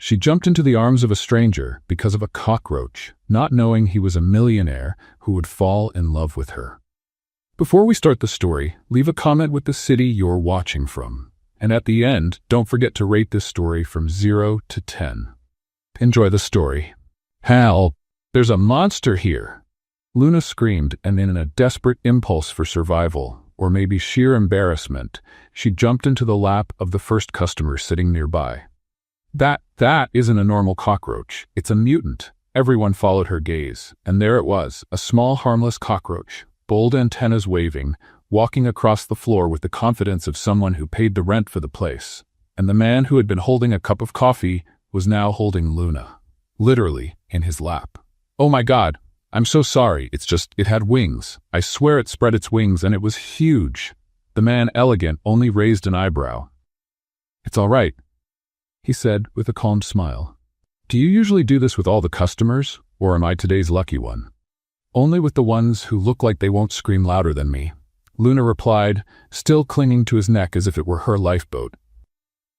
She jumped into the arms of a stranger because of a cockroach, not knowing he was a millionaire who would fall in love with her. Before we start the story, leave a comment with the city you're watching from. And at the end, don't forget to rate this story from 0 to 10. Enjoy the story. Help! There's a monster here! Luna screamed, and in a desperate impulse for survival, or maybe sheer embarrassment, she jumped into the lap of the first customer sitting nearby. That isn't a normal cockroach. It's a mutant. Everyone followed her gaze, and there it was, a small harmless cockroach, bold antennas waving, walking across the floor with the confidence of someone who paid the rent for the place. And the man who had been holding a cup of coffee was now holding Luna, literally, in his lap. Oh my God, I'm so sorry, it had wings. I swear it spread its wings and it was huge. The man, elegant, only raised an eyebrow. It's all right, he said with a calm smile. Do you usually do this with all the customers, or am I today's lucky one? Only with the ones who look like they won't scream louder than me, Luna replied, still clinging to his neck as if it were her lifeboat.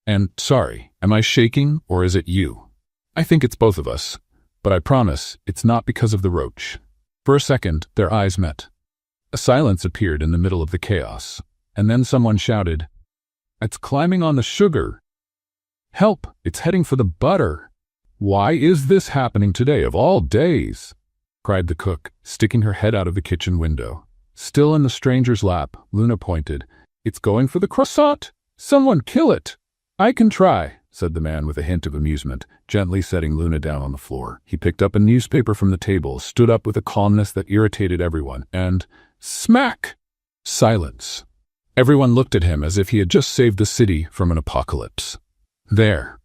And, sorry, am I shaking, or is it you? I think it's both of us, but I promise it's not because of the roach. For a second, their eyes met. A silence appeared in the middle of the chaos, and then someone shouted, "It's climbing on the sugar! Help, it's heading for the butter! Why is this happening today of all days?" cried the cook, sticking her head out of the kitchen window. Still in the stranger's lap, Luna pointed. "It's going for the croissant! Someone kill it!" "I can try," said the man with a hint of amusement, gently setting Luna down on the floor. He picked up a newspaper from the table, stood up with a calmness that irritated everyone, and smack! Silence. Everyone looked at him as if he had just saved the city from an apocalypse. "There.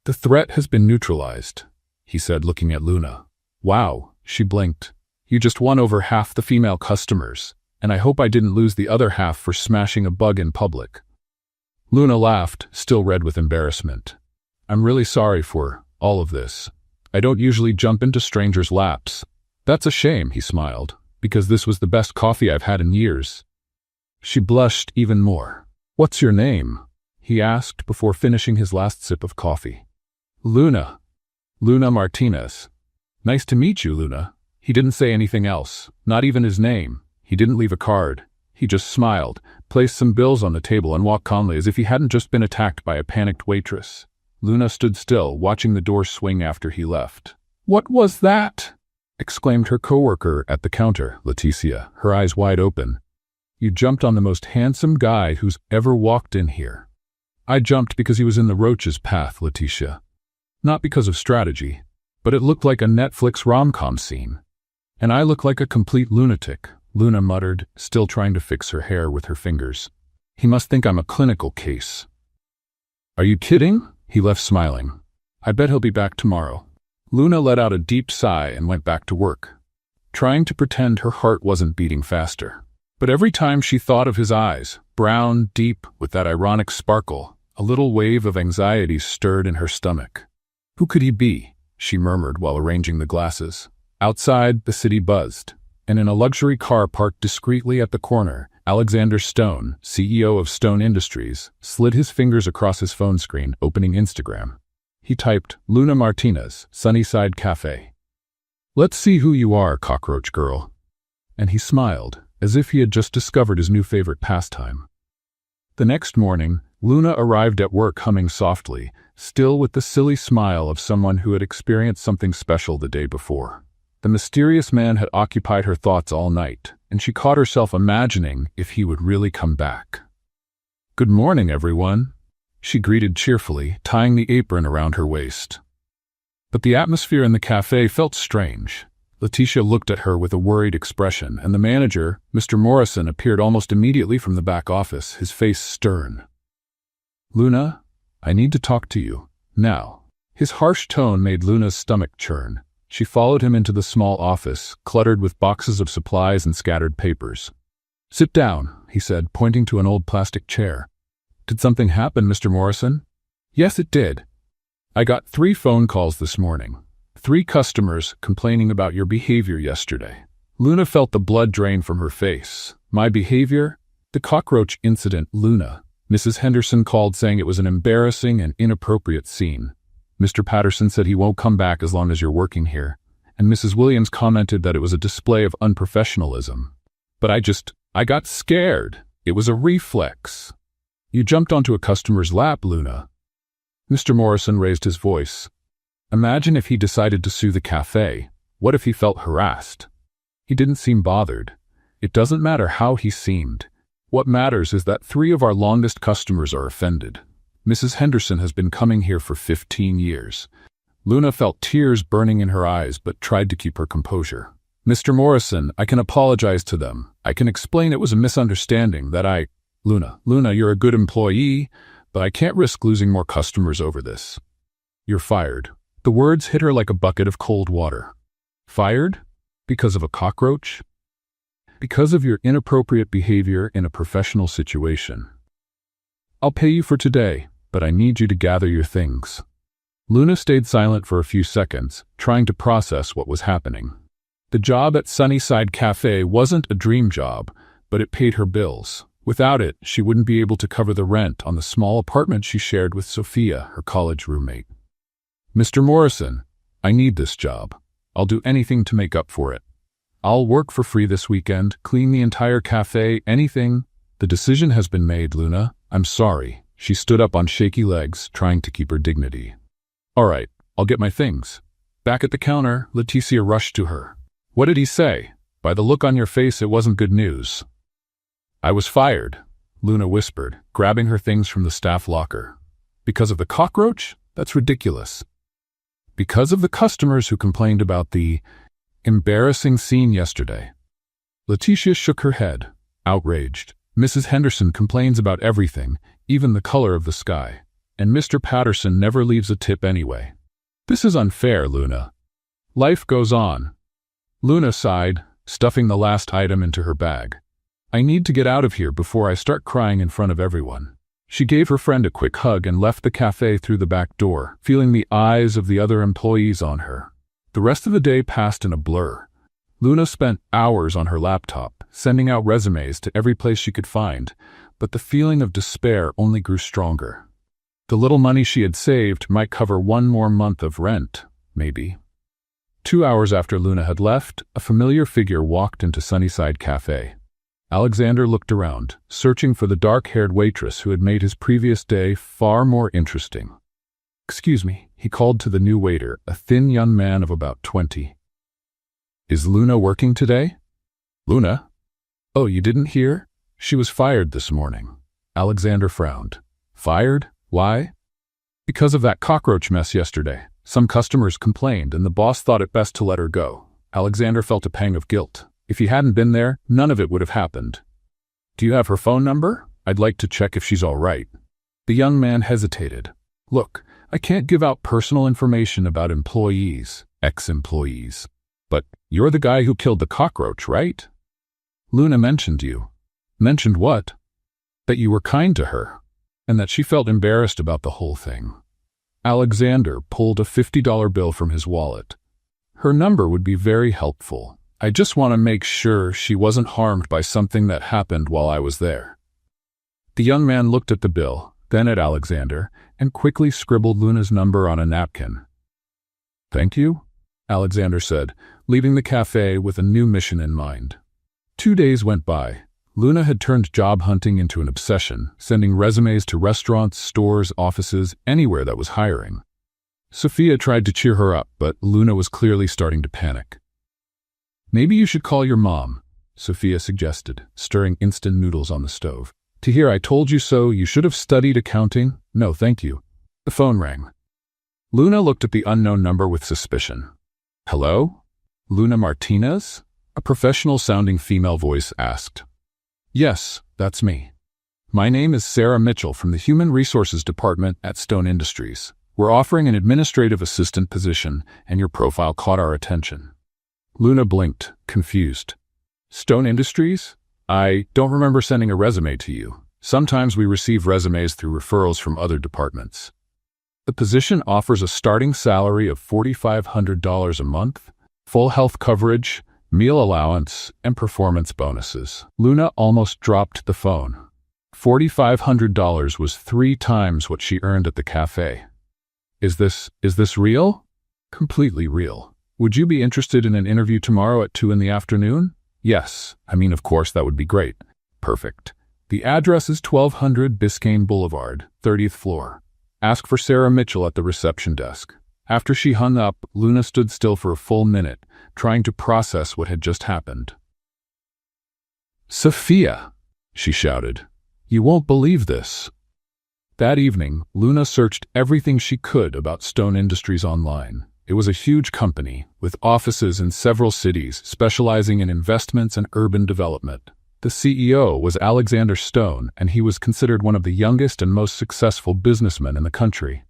The threat has been neutralized," he said, looking at Luna. "Wow," she blinked. "You just won over half the female customers, and I hope I didn't lose the other half for smashing a bug in public." Luna laughed, still red with embarrassment. "I'm really sorry for all of this. I don't usually jump into strangers' laps." "That's a shame," he smiled, "because this was the best coffee I've had in years." She blushed even more. "What's your name?" he asked before finishing his last sip of coffee. "Luna. Luna Martinez." "Nice to meet you, Luna." He didn't say anything else, not even his name. He didn't leave a card. He just smiled, placed some bills on the table, and walked calmly as if he hadn't just been attacked by a panicked waitress. Luna stood still, watching the door swing after he left. "What was that?" exclaimed her coworker at the counter, Leticia, her eyes wide open. "You jumped on the most handsome guy who's ever walked in here." "I jumped because he was in the roach's path, Leticia. Not because of strategy, but it looked like a Netflix rom-com scene. And I look like a complete lunatic," Luna muttered, still trying to fix her hair with her fingers. "He must think I'm a clinical case." "Are you kidding?" He left smiling. "I bet he'll be back tomorrow." Luna let out a deep sigh and went back to work, trying to pretend her heart wasn't beating faster. But every time she thought of his eyes, brown, deep, with that ironic sparkle, a little wave of anxiety stirred in her stomach. Who could he be? She murmured while arranging the glasses. Outside, the city buzzed, and in a luxury car parked discreetly at the corner, Alexander Stone, CEO of Stone Industries, slid his fingers across his phone screen, opening Instagram. He typed, "Luna Martinez, Sunnyside Cafe. Let's see who you are, cockroach girl." And he smiled, as if he had just discovered his new favorite pastime. The next morning, Luna arrived at work humming softly, still with the silly smile of someone who had experienced something special the day before. The mysterious man had occupied her thoughts all night, and she caught herself imagining if he would really come back. "Good morning, everyone," she greeted cheerfully, tying the apron around her waist. But the atmosphere in the cafe felt strange. Leticia looked at her with a worried expression, and the manager, Mr. Morrison, appeared almost immediately from the back office, his face stern. "Luna, I need to talk to you, now." His harsh tone made Luna's stomach churn. She followed him into the small office, cluttered with boxes of supplies and scattered papers. "Sit down," he said, pointing to an old plastic chair. "Did something happen, Mr. Morrison?" "Yes, it did. I got 3 phone calls this morning. 3 customers complaining about your behavior yesterday." Luna felt the blood drain from her face. "My behavior?" "The cockroach incident, Luna. Mrs. Henderson called saying it was an embarrassing and inappropriate scene. Mr. Patterson said he won't come back as long as you're working here, and Mrs. Williams commented that it was a display of unprofessionalism. But I got scared. It was a reflex. You jumped onto a customer's lap, Luna. Mr. Morrison raised his voice. Imagine if he decided to sue the cafe. What if he felt harassed? He didn't seem bothered. It doesn't matter how he seemed. What matters is that 3 of our longest customers are offended. Mrs. Henderson has been coming here for 15 years. Luna felt tears burning in her eyes but tried to keep her composure. Mr. Morrison, I can apologize to them. I can explain it was a misunderstanding that Luna, you're a good employee, but I can't risk losing more customers over this. You're fired. The words hit her like a bucket of cold water. Fired? Because of a cockroach? Because of your inappropriate behavior in a professional situation. I'll pay you for today, but I need you to gather your things. Luna stayed silent for a few seconds, trying to process what was happening. The job at Sunnyside Cafe wasn't a dream job, but it paid her bills. Without it, she wouldn't be able to cover the rent on the small apartment she shared with Sophia, her college roommate. Mr. Morrison, I need this job. I'll do anything to make up for it. I'll work for free this weekend, clean the entire cafe, anything. The decision has been made, Luna. I'm sorry. She stood up on shaky legs, trying to keep her dignity. All right, I'll get my things. Back at the counter, Leticia rushed to her. What did he say? By the look on your face, it wasn't good news. I was fired, Luna whispered, grabbing her things from the staff locker. Because of the cockroach? That's ridiculous. Because of the customers who complained about the embarrassing scene yesterday. Leticia shook her head, outraged. Mrs. Henderson complains about everything, even the color of the sky. And Mr. Patterson never leaves a tip anyway. This is unfair, Luna. Life goes on. Luna sighed, stuffing the last item into her bag. I need to get out of here before I start crying in front of everyone. She gave her friend a quick hug and left the cafe through the back door, feeling the eyes of the other employees on her. The rest of the day passed in a blur. Luna spent hours on her laptop, sending out resumes to every place she could find, but the feeling of despair only grew stronger. The little money she had saved might cover 1 more month of rent, maybe. 2 hours after Luna had left, a familiar figure walked into Sunnyside Cafe. Alexander looked around, searching for the dark-haired waitress who had made his previous day far more interesting. Excuse me, he called to the new waiter, a thin young man of about 20. Is Luna working today? Luna? Oh, you didn't hear? She was fired this morning. Alexander frowned. Fired? Why? Because of that cockroach mess yesterday. Some customers complained, and the boss thought it best to let her go. Alexander felt a pang of guilt. If he hadn't been there, none of it would have happened. Do you have her phone number? I'd like to check if she's all right. The young man hesitated. Look, I can't give out personal information about employees, ex-employees. But you're the guy who killed the cockroach, right? Luna mentioned you. Mentioned what? That you were kind to her, and that she felt embarrassed about the whole thing. Alexander pulled a $50 bill from his wallet. Her number would be very helpful. I just want to make sure she wasn't harmed by something that happened while I was there. The young man looked at the bill, then at Alexander, and quickly scribbled Luna's number on a napkin. Thank you, Alexander said, leaving the cafe with a new mission in mind. 2 days went by. Luna had turned job hunting into an obsession, sending resumes to restaurants, stores, offices, anywhere that was hiring. Sophia tried to cheer her up, but Luna was clearly starting to panic. Maybe you should call your mom, Sophia suggested, stirring instant noodles on the stove. To hear I told you so, you should have studied accounting. No, thank you. The phone rang. Luna looked at the unknown number with suspicion. Hello? Luna Martinez? A professional-sounding female voice asked. Yes, that's me. My name is Sarah Mitchell from the Human Resources Department at Stone Industries. We're offering an administrative assistant position, and your profile caught our attention. Luna blinked, confused. Stone Industries? I don't remember sending a resume to you. Sometimes we receive resumes through referrals from other departments. The position offers a starting salary of $4,500 a month, full health coverage, meal allowance, and performance bonuses. Luna almost dropped the phone. $4,500 was 3 times what she earned at the cafe. Is this real? Completely real. Would you be interested in an interview tomorrow at 2 in the afternoon? Yes. Of course, that would be great. Perfect. The address is 1200 Biscayne Boulevard, 30th floor. Ask for Sarah Mitchell at the reception desk. After she hung up, Luna stood still for a full minute, trying to process what had just happened. "Sophia!" she shouted. "You won't believe this." That evening, Luna searched everything she could about Stone Industries online. It was a huge company, with offices in several cities specializing in investments and urban development. The CEO was Alexander Stone, and he was considered one of the youngest and most successful businessmen in the country.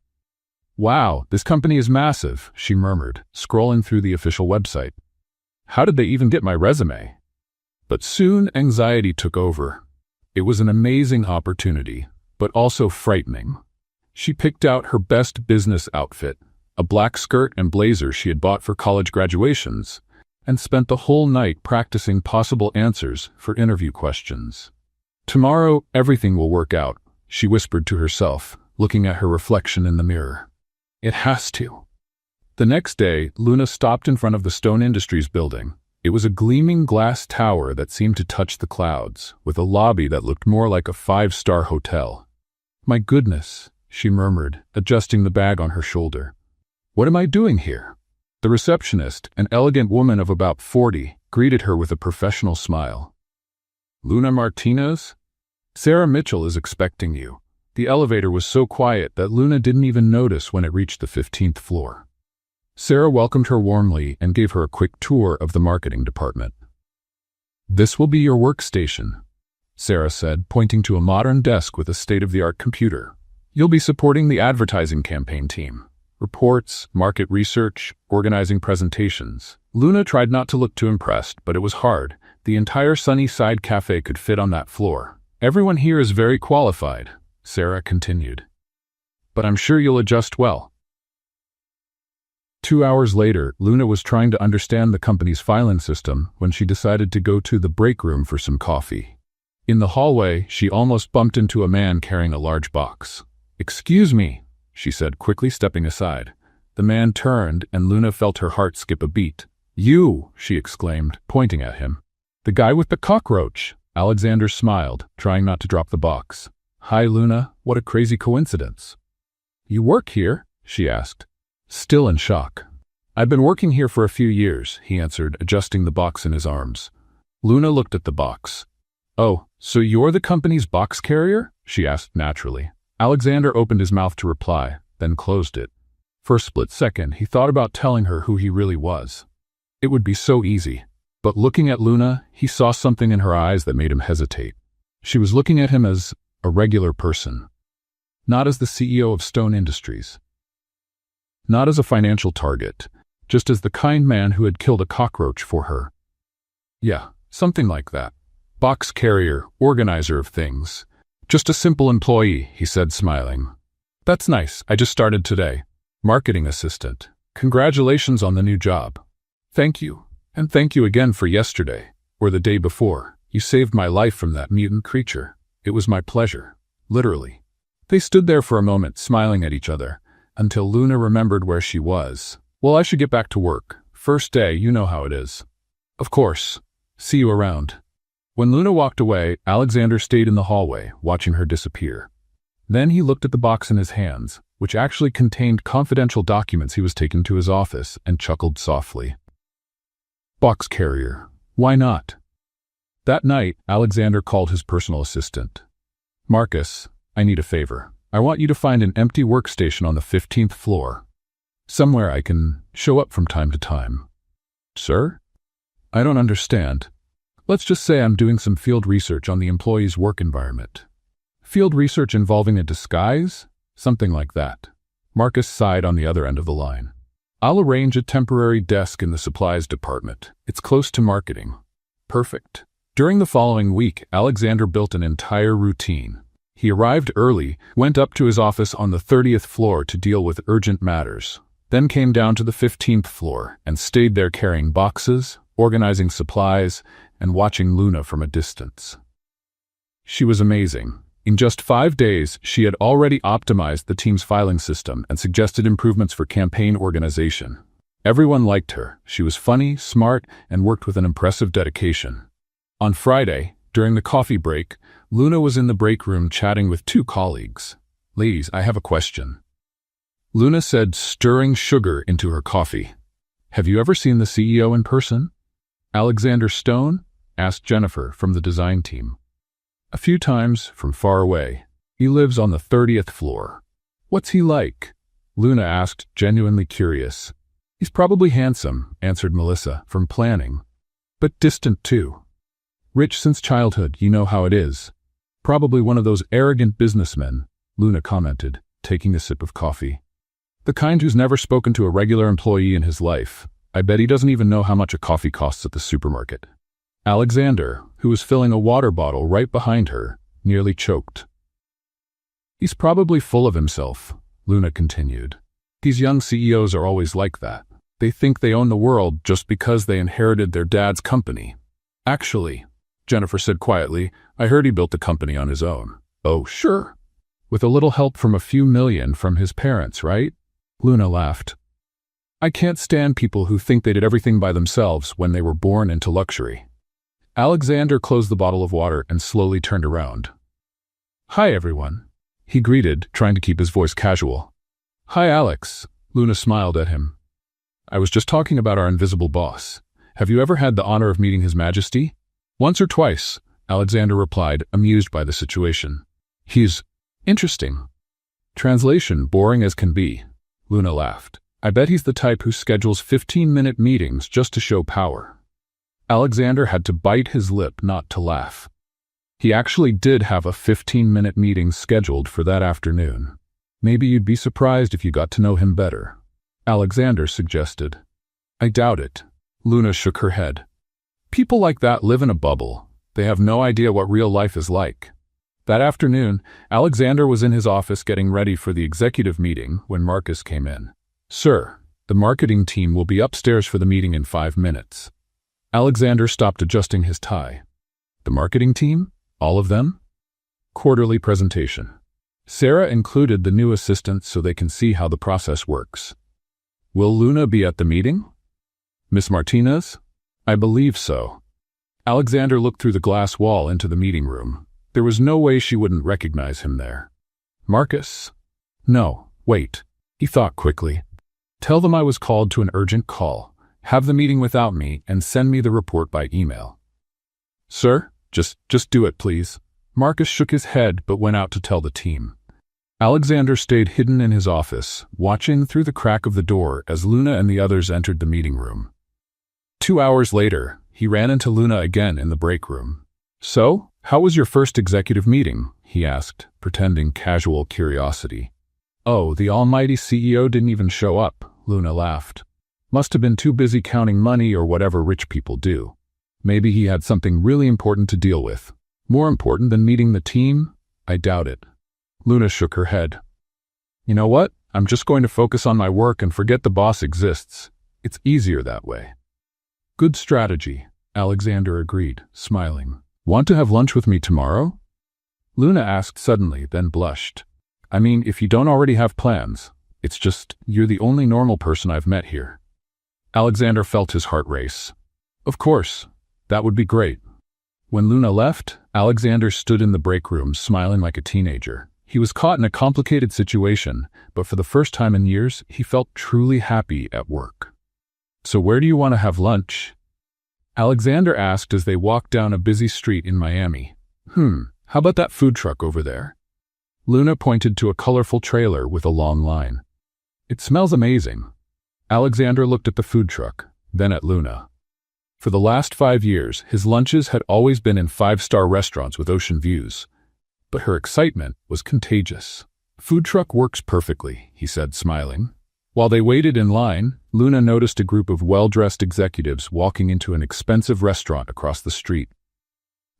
"Wow, this company is massive," she murmured, scrolling through the official website. "How did they even get my resume?" But soon anxiety took over. It was an amazing opportunity, but also frightening. She picked out her best business outfit, a black skirt and blazer she had bought for college graduations, and spent the whole night practicing possible answers for interview questions. "Tomorrow, everything will work out," she whispered to herself, looking at her reflection in the mirror. "It has to." The next day, Luna stopped in front of the Stone Industries building. It was a gleaming glass tower that seemed to touch the clouds, with a lobby that looked more like a 5-star hotel. "My goodness," she murmured, adjusting the bag on her shoulder. "What am I doing here?" The receptionist, an elegant woman of about 40, greeted her with a professional smile. "Luna Martinez? Sarah Mitchell is expecting you." The elevator was so quiet that Luna didn't even notice when it reached the 15th floor. Sarah welcomed her warmly and gave her a quick tour of the marketing department. "This will be your workstation," Sarah said, pointing to a modern desk with a state-of-the-art computer. "You'll be supporting the advertising campaign team. Reports, market research, organizing presentations." Luna tried not to look too impressed, but it was hard. The entire Sunnyside Cafe could fit on that floor. "Everyone here is very qualified," Sarah continued. "But I'm sure you'll adjust well." 2 hours later, Luna was trying to understand the company's filing system when she decided to go to the break room for some coffee. In the hallway, she almost bumped into a man carrying a large box. "Excuse me," she said, quickly stepping aside. The man turned, and Luna felt her heart skip a beat. "You!" she exclaimed, pointing at him. "The guy with the cockroach!" Alexander smiled, trying not to drop the box. "Hi, Luna. What a crazy coincidence." "You work here?" she asked, still in shock. "I've been working here for a few years," he answered, adjusting the box in his arms. Luna looked at the box. "Oh, so you're the company's box carrier?" she asked naturally. Alexander opened his mouth to reply, then closed it. For a split second, he thought about telling her who he really was. It would be so easy. But looking at Luna, he saw something in her eyes that made him hesitate. She was looking at him as a regular person, not as the CEO of Stone Industries, not as a financial target, just as the kind man who had killed a cockroach for her. Yeah, something like that. Box carrier, organizer of things. Just a simple employee, he said, smiling. "That's nice. I just started today. Marketing assistant. Congratulations on the new job." "Thank you. And thank you again for yesterday, or the day before. You saved my life from that mutant creature. It was my pleasure. Literally." They stood there for a moment, smiling at each other, until Luna remembered where she was. "Well, I should get back to work. First day, you know how it is." "Of course. See you around." When Luna walked away, Alexander stayed in the hallway, watching her disappear. Then he looked at the box in his hands, which actually contained confidential documents he was taking to his office, and chuckled softly. Box carrier. Why not? That night, Alexander called his personal assistant. "Marcus, I need a favor. I want you to find an empty workstation on the 15th floor. Somewhere I can show up from time to time." "Sir? I don't understand." "Let's just say I'm doing some field research on the employee's work environment." "Field research involving a disguise?" "Something like that." Marcus sighed on the other end of the line. "I'll arrange a temporary desk in the supplies department. It's close to marketing." Perfect. During the following week, Alexander built an entire routine. He arrived early, went up to his office on the 30th floor to deal with urgent matters, then came down to the 15th floor and stayed there carrying boxes, organizing supplies, and watching Luna from a distance. She was amazing. In just 5 days, she had already optimized the team's filing system and suggested improvements for campaign organization. Everyone liked her. She was funny, smart, and worked with an impressive dedication. On Friday, during the coffee break, Luna was in the break room chatting with 2 colleagues. "Ladies, I have a question," Luna said, stirring sugar into her coffee. "Have you ever seen the CEO in person?" "Alexander Stone?" asked Jennifer from the design team. "A few times, from far away. He lives on the 30th floor." "What's he like?" Luna asked, genuinely curious. "He's probably handsome," answered Melissa, from planning. "But distant too. Rich since childhood, you know how it is. Probably one of those arrogant businessmen," Luna commented, taking a sip of coffee. "The kind who's never spoken to a regular employee in his life. I bet he doesn't even know how much a coffee costs at the supermarket." Alexander, who was filling a water bottle right behind her, nearly choked. "He's probably full of himself," Luna continued. "These young CEOs are always like that. They think they own the world just because they inherited their dad's company." "Actually," Jennifer said quietly, "I heard he built the company on his own." "Oh, sure. With a little help from a few million from his parents, right?" Luna laughed. "I can't stand people who think they did everything by themselves when they were born into luxury." Alexander closed the bottle of water and slowly turned around. "Hi, everyone," he greeted, trying to keep his voice casual. "Hi, Alex," Luna smiled at him. "I was just talking about our invisible boss. Have you ever had the honor of meeting His Majesty?" "Once or twice," Alexander replied, amused by the situation. "He's interesting." Translation: boring as can be. Luna laughed. "I bet he's the type who schedules 15-minute meetings just to show power." Alexander had to bite his lip not to laugh. He actually did have a 15-minute meeting scheduled for that afternoon. "Maybe you'd be surprised if you got to know him better," Alexander suggested. "I doubt it." Luna shook her head. "People like that live in a bubble. They have no idea what real life is like." That afternoon, Alexander was in his office getting ready for the executive meeting when Marcus came in. "Sir, the marketing team will be upstairs for the meeting in 5 minutes." Alexander stopped adjusting his tie. "The marketing team? All of them?" Quarterly presentation. Sarah included the new assistants so they can see how the process works. "Will Luna be at the meeting?" "Miss Martinez?" "I believe so." Alexander looked through the glass wall into the meeting room. There was no way she wouldn't recognize him there. "Marcus?" "No, wait," he thought quickly. "Tell them I was called to an urgent call. Have the meeting without me and send me the report by email." "Sir, just do it, please." Marcus shook his head but went out to tell the team. Alexander stayed hidden in his office, watching through the crack of the door as Luna and the others entered the meeting room. 2 hours later, he ran into Luna again in the break room. "So, how was your first executive meeting?" he asked, pretending casual curiosity. "Oh, the almighty CEO didn't even show up," Luna laughed. "Must have been too busy counting money or whatever rich people do. Maybe he had something really important to deal with. More important than meeting the team? I doubt it." Luna shook her head. "You know what? I'm just going to focus on my work and forget the boss exists. It's easier that way." "Good strategy," Alexander agreed, smiling. "Want to have lunch with me tomorrow?" Luna asked suddenly, then blushed. "I mean, if you don't already have plans. It's just, you're the only normal person I've met here." Alexander felt his heart race. "Of course, that would be great." When Luna left, Alexander stood in the break room smiling like a teenager. He was caught in a complicated situation, but for the first time in years, he felt truly happy at work. "So where do you want to have lunch?" Alexander asked as they walked down a busy street in Miami. How about that food truck over there?" Luna pointed to a colorful trailer with a long line. "It smells amazing." Alexander looked at the food truck, then at Luna. For the last 5 years, his lunches had always been in 5-star restaurants with ocean views. But her excitement was contagious. "Food truck works perfectly," he said, smiling. While they waited in line, Luna noticed a group of well-dressed executives walking into an expensive restaurant across the street.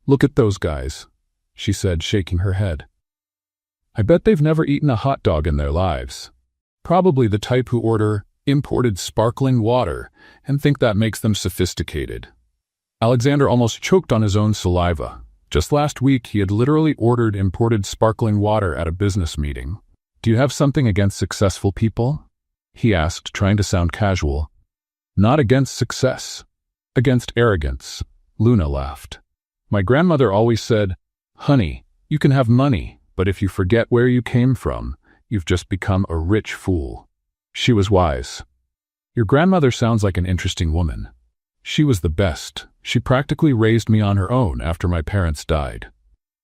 "Look at those guys," she said, shaking her head. "I bet they've never eaten a hot dog in their lives. Probably the type who order imported sparkling water and think that makes them sophisticated." Alexander almost choked on his own saliva. Just last week, he had literally ordered imported sparkling water at a business meeting. "Do you have something against successful people?" he asked, trying to sound casual. "Not against success. Against arrogance," Luna laughed. "My grandmother always said, 'Honey, you can have money, but if you forget where you came from, you've just become a rich fool.'" She was wise. "Your grandmother sounds like an interesting woman." "She was the best. She practically raised me on her own after my parents died.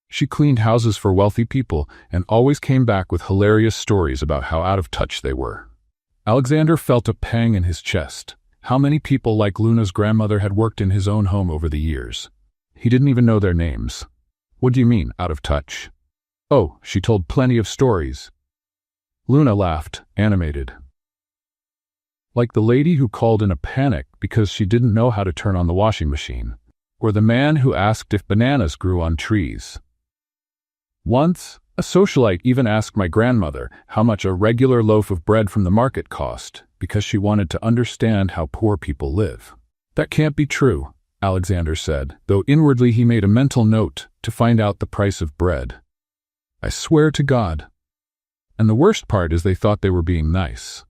She cleaned houses for wealthy people and always came back with hilarious stories about how out of touch they were." Alexander felt a pang in his chest. How many people like Luna's grandmother had worked in his own home over the years? He didn't even know their names. "What do you mean, out of touch?" "Oh, she told plenty of stories." Luna laughed, animated. "Like the lady who called in a panic because she didn't know how to turn on the washing machine, or the man who asked if bananas grew on trees. Once, a socialite even asked my grandmother how much a regular loaf of bread from the market cost because she wanted to understand how poor people live." "That can't be true," Alexander said, though inwardly he made a mental note to find out the price of bread. "I swear to God." And the worst part is they thought they were being nice.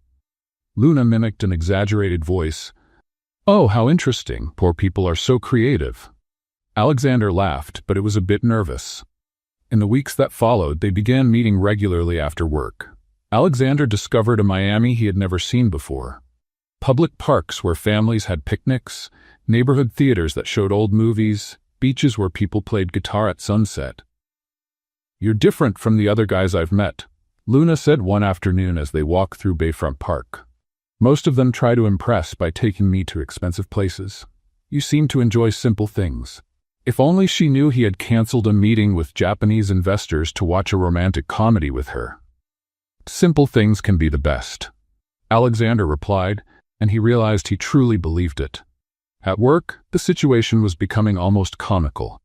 Luna mimicked an exaggerated voice. "Oh, how interesting. Poor people are so creative." Alexander laughed, but it was a bit nervous. In the weeks that followed, they began meeting regularly after work. Alexander discovered a Miami he had never seen before. Public parks where families had picnics, neighborhood theaters that showed old movies, beaches where people played guitar at sunset. "You're different from the other guys I've met," Luna said one afternoon as they walked through Bayfront Park. "Most of them try to impress by taking me to expensive places. You seem to enjoy simple things." If only she knew he had canceled a meeting with Japanese investors to watch a romantic comedy with her. "Simple things can be the best," Alexander replied, and he realized he truly believed it. At work, the situation was becoming almost comical.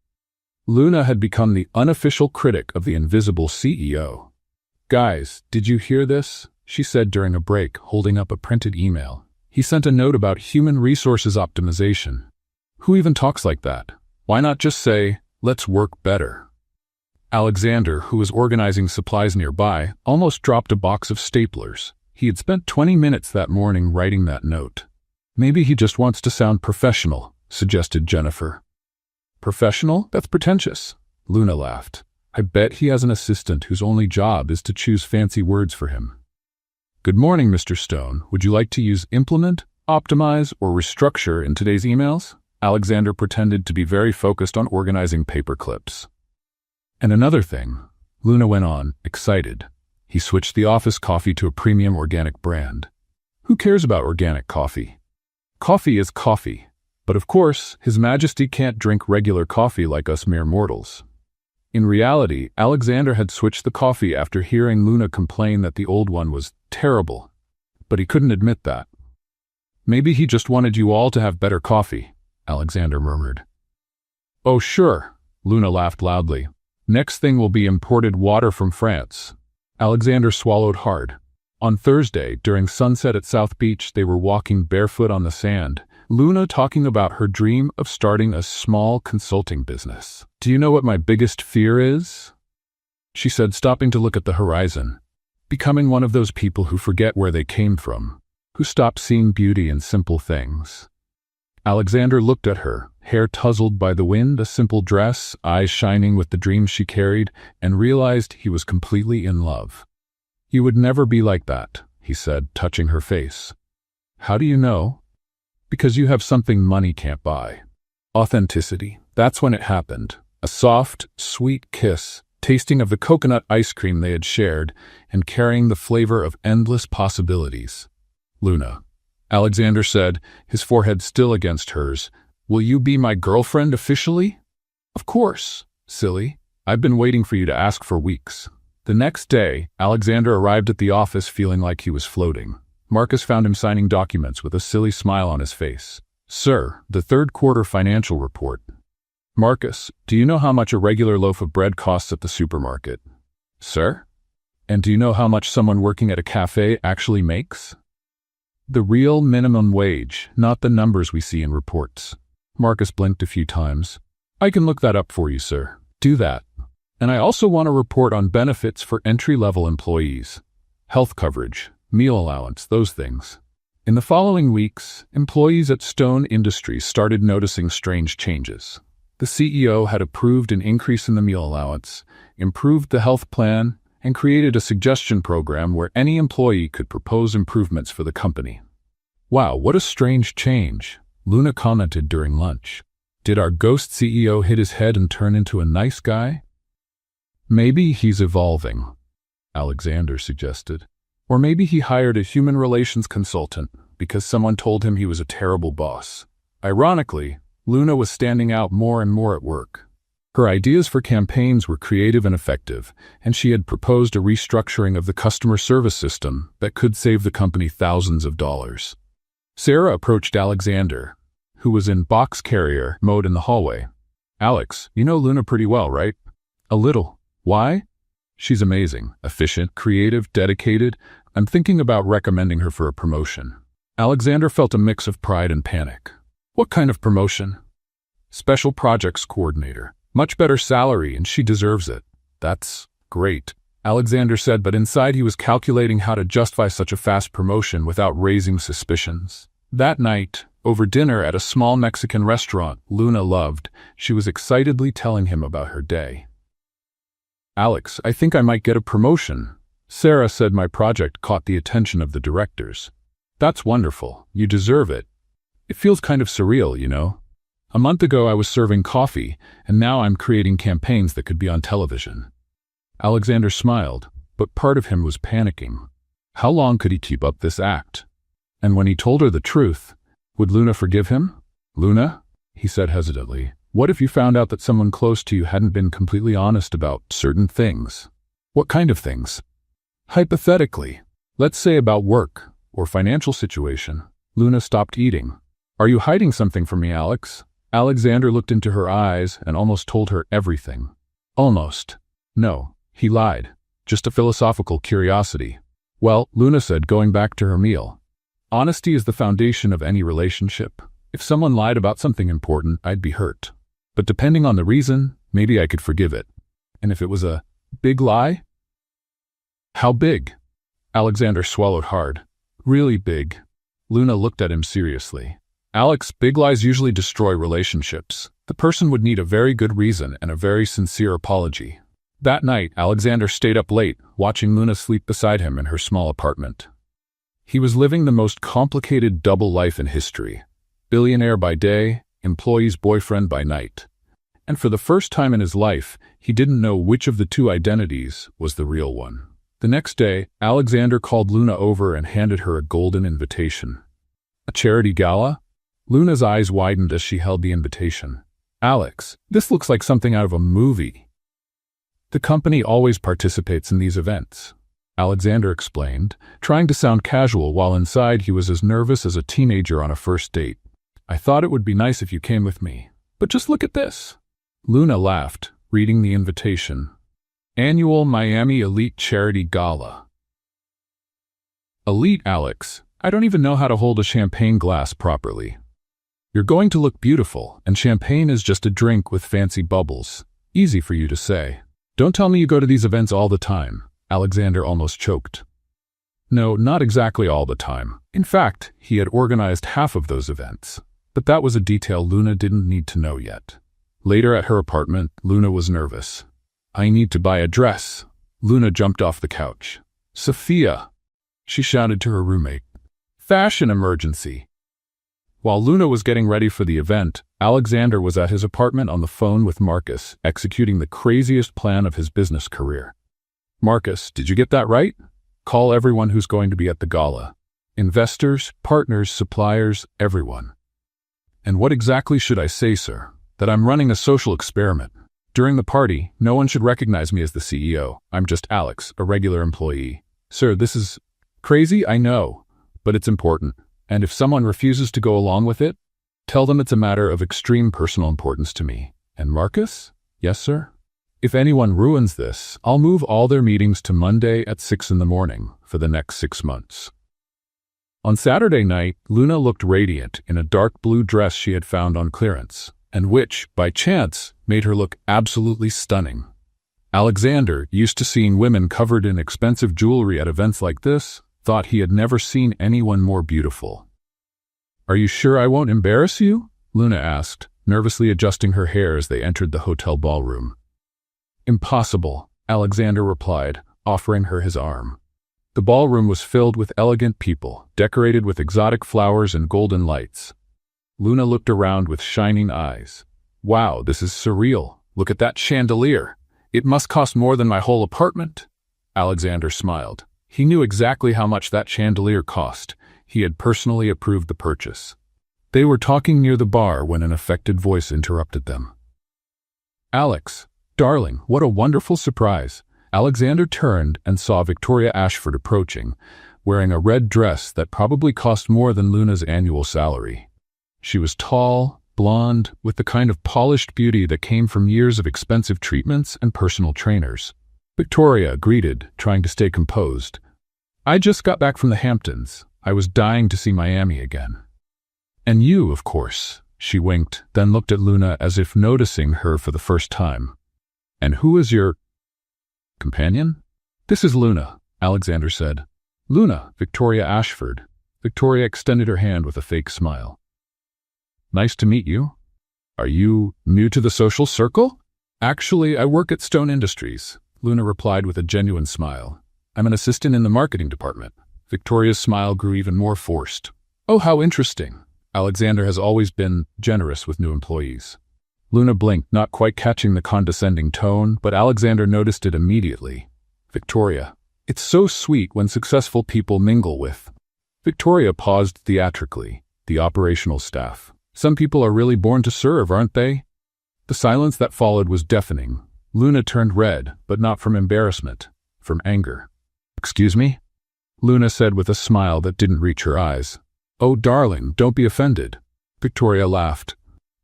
Luna had become the unofficial critic of the invisible CEO. "Guys, did you hear this?" she said during a break, holding up a printed email. "He sent a note about human resources optimization. Who even talks like that? Why not just say, 'Let's work better'?" Alexander, who was organizing supplies nearby, almost dropped a box of staplers. He had spent 20 minutes that morning writing that note. "Maybe he just wants to sound professional," suggested Jennifer. "Professional? That's pretentious," Luna laughed. "I bet he has an assistant whose only job is to choose fancy words for him." "Good morning, Mr. Stone. Would you like to use implement, optimize, or restructure in today's emails?" Alexander pretended to be very focused on organizing paper clips. "And another thing," Luna went on, excited. "He switched the office coffee to a premium organic brand. Who cares about organic coffee? Coffee is coffee. But of course, His Majesty can't drink regular coffee like us mere mortals." In reality, Alexander had switched the coffee after hearing Luna complain that the old one was terrible. But he couldn't admit that. "Maybe he just wanted you all to have better coffee," Alexander murmured. "Oh, sure," Luna laughed loudly. "Next thing will be imported water from France." Alexander swallowed hard. On Thursday, during sunset at South Beach, they were walking barefoot on the sand, Luna talking about her dream of starting a small consulting business. "Do you know what my biggest fear is?" she said, stopping to look at the horizon. "Becoming one of those people who forget where they came from, who stop seeing beauty in simple things." Alexander looked at her, hair tousled by the wind, a simple dress, eyes shining with the dreams she carried, and realized he was completely in love. "You would never be like that," he said, touching her face. "How do you know?" "Because you have something money can't buy. Authenticity. That's when it happened. A soft, sweet kiss, tasting of the coconut ice cream they had shared, and carrying the flavor of endless possibilities. "Luna," Alexander said, his forehead still against hers, "will you be my girlfriend officially?" "Of course, silly. I've been waiting for you to ask for weeks." The next day, Alexander arrived at the office feeling like he was floating. Marcus found him signing documents with a silly smile on his face. "Sir, the third quarter financial report." "Marcus, do you know how much a regular loaf of bread costs at the supermarket?" "Sir? And do you know how much someone working at a cafe actually makes?" "The real minimum wage, not the numbers we see in reports." Marcus blinked a few times. "I can look that up for you, sir. Do that. And I also want to report on benefits for entry-level employees. Health coverage, meal allowance, those things. In the following weeks, employees at Stone Industries started noticing strange changes. The CEO had approved an increase in the meal allowance, improved the health plan, and created a suggestion program where any employee could propose improvements for the company. Wow, what a strange change, Luna commented during lunch. Did our ghost CEO hit his head and turn into a nice guy? Maybe he's evolving, Alexander suggested. Or maybe he hired a human relations consultant because someone told him he was a terrible boss. Ironically, Luna was standing out more and more at work. Her ideas for campaigns were creative and effective, and she had proposed a restructuring of the customer service system that could save the company thousands of dollars. Sarah approached Alexander, who was in box carrier mode in the hallway. Alex, you know Luna pretty well, right? A little. Why? She's amazing, efficient, creative, dedicated. I'm thinking about recommending her for a promotion. Alexander felt a mix of pride and panic. What kind of promotion? Special projects coordinator. Much better salary, and she deserves it. That's great, Alexander said, but inside he was calculating how to justify such a fast promotion without raising suspicions. That night, over dinner at a small Mexican restaurant Luna loved, she was excitedly telling him about her day. Alex, I think I might get a promotion. Sarah said my project caught the attention of the directors. That's wonderful. You deserve it. It feels kind of surreal, you know? A month ago I was serving coffee, and now I'm creating campaigns that could be on television. Alexander smiled, but part of him was panicking. How long could he keep up this act? And when he told her the truth, would Luna forgive him? Luna, he said hesitantly, what if you found out that someone close to you hadn't been completely honest about certain things? What kind of things? Hypothetically, let's say about work or financial situation. Luna stopped eating. Are you hiding something from me, Alex? Alexander looked into her eyes and almost told her everything. Almost. No, he lied. Just a philosophical curiosity. Well, Luna said, going back to her meal. Honesty is the foundation of any relationship. If someone lied about something important, I'd be hurt. But depending on the reason, maybe I could forgive it. And if it was a big lie? How big? Alexander swallowed hard. Really big. Luna looked at him seriously. Alex, big lies usually destroy relationships. The person would need a very good reason and a very sincere apology. That night, Alexander stayed up late, watching Luna sleep beside him in her small apartment. He was living the most complicated double life in history. Billionaire by day, employee's boyfriend by night. And for the first time in his life, he didn't know which of the two identities was the real one. The next day, Alexander called Luna over and handed her a golden invitation. A charity gala? Luna's eyes widened as she held the invitation. Alex, this looks like something out of a movie. The company always participates in these events, Alexander explained, trying to sound casual while inside he was as nervous as a teenager on a first date. I thought it would be nice if you came with me. But just look at this. Luna laughed, reading the invitation. Annual Miami Elite Charity Gala. Elite, Alex. I don't even know how to hold a champagne glass properly. You're going to look beautiful, and champagne is just a drink with fancy bubbles. Easy for you to say. Don't tell me you go to these events all the time. Alexander almost choked. No, not exactly all the time. In fact, he had organized half of those events. But that was a detail Luna didn't need to know yet. Later at her apartment, Luna was nervous. I need to buy a dress. Luna jumped off the couch. Sophia! She shouted to her roommate. Fashion emergency! While Luna was getting ready for the event, Alexander was at his apartment on the phone with Marcus, executing the craziest plan of his business career. Marcus, did you get that right? Call everyone who's going to be at the gala. Investors, partners, suppliers, everyone. And what exactly should I say, sir? That I'm running a social experiment. During the party, no one should recognize me as the CEO. I'm just Alex, a regular employee. Sir, this is crazy, I know, but it's important. And if someone refuses to go along with it, tell them it's a matter of extreme personal importance to me. And Marcus? Yes, sir? If anyone ruins this, I'll move all their meetings to Monday at 6 in the morning for the next 6 months. On Saturday night, Luna looked radiant in a dark blue dress she had found on clearance, and which, by chance, made her look absolutely stunning. Alexander, used to seeing women covered in expensive jewelry at events like this, thought he had never seen anyone more beautiful. "Are you sure I won't embarrass you?" Luna asked, nervously adjusting her hair as they entered the hotel ballroom. "Impossible," Alexander replied, offering her his arm. The ballroom was filled with elegant people, decorated with exotic flowers and golden lights. Luna looked around with shining eyes. "Wow, this is surreal. Look at that chandelier. It must cost more than my whole apartment." Alexander smiled. He knew exactly how much that chandelier cost. He had personally approved the purchase. They were talking near the bar when an affected voice interrupted them. "Alex, darling, what a wonderful surprise." Alexander turned and saw Victoria Ashford approaching, wearing a red dress that probably cost more than Luna's annual salary. She was tall, blonde, with the kind of polished beauty that came from years of expensive treatments and personal trainers. Victoria greeted, trying to stay composed. "I just got back from the Hamptons. I was dying to see Miami again." "And you, of course." She winked, then looked at Luna as if noticing her for the first time. "And who is your companion?" "This is Luna," Alexander said. "Luna, Victoria Ashford." Victoria extended her hand with a fake smile. "Nice to meet you. Are you new to the social circle?" "Actually, I work at Stone Industries," Luna replied with a genuine smile. "I'm an assistant in the marketing department." Victoria's smile grew even more forced. "Oh, how interesting." Alexander has always been generous with new employees. Luna blinked, not quite catching the condescending tone, but Alexander noticed it immediately. "Victoria, it's so sweet when successful people mingle with." Victoria paused theatrically. "The operational staff. Some people are really born to serve, aren't they?" The silence that followed was deafening. Luna turned red, but not from embarrassment, from anger. "Excuse me?" Luna said with a smile that didn't reach her eyes. "Oh, darling, don't be offended." Victoria laughed.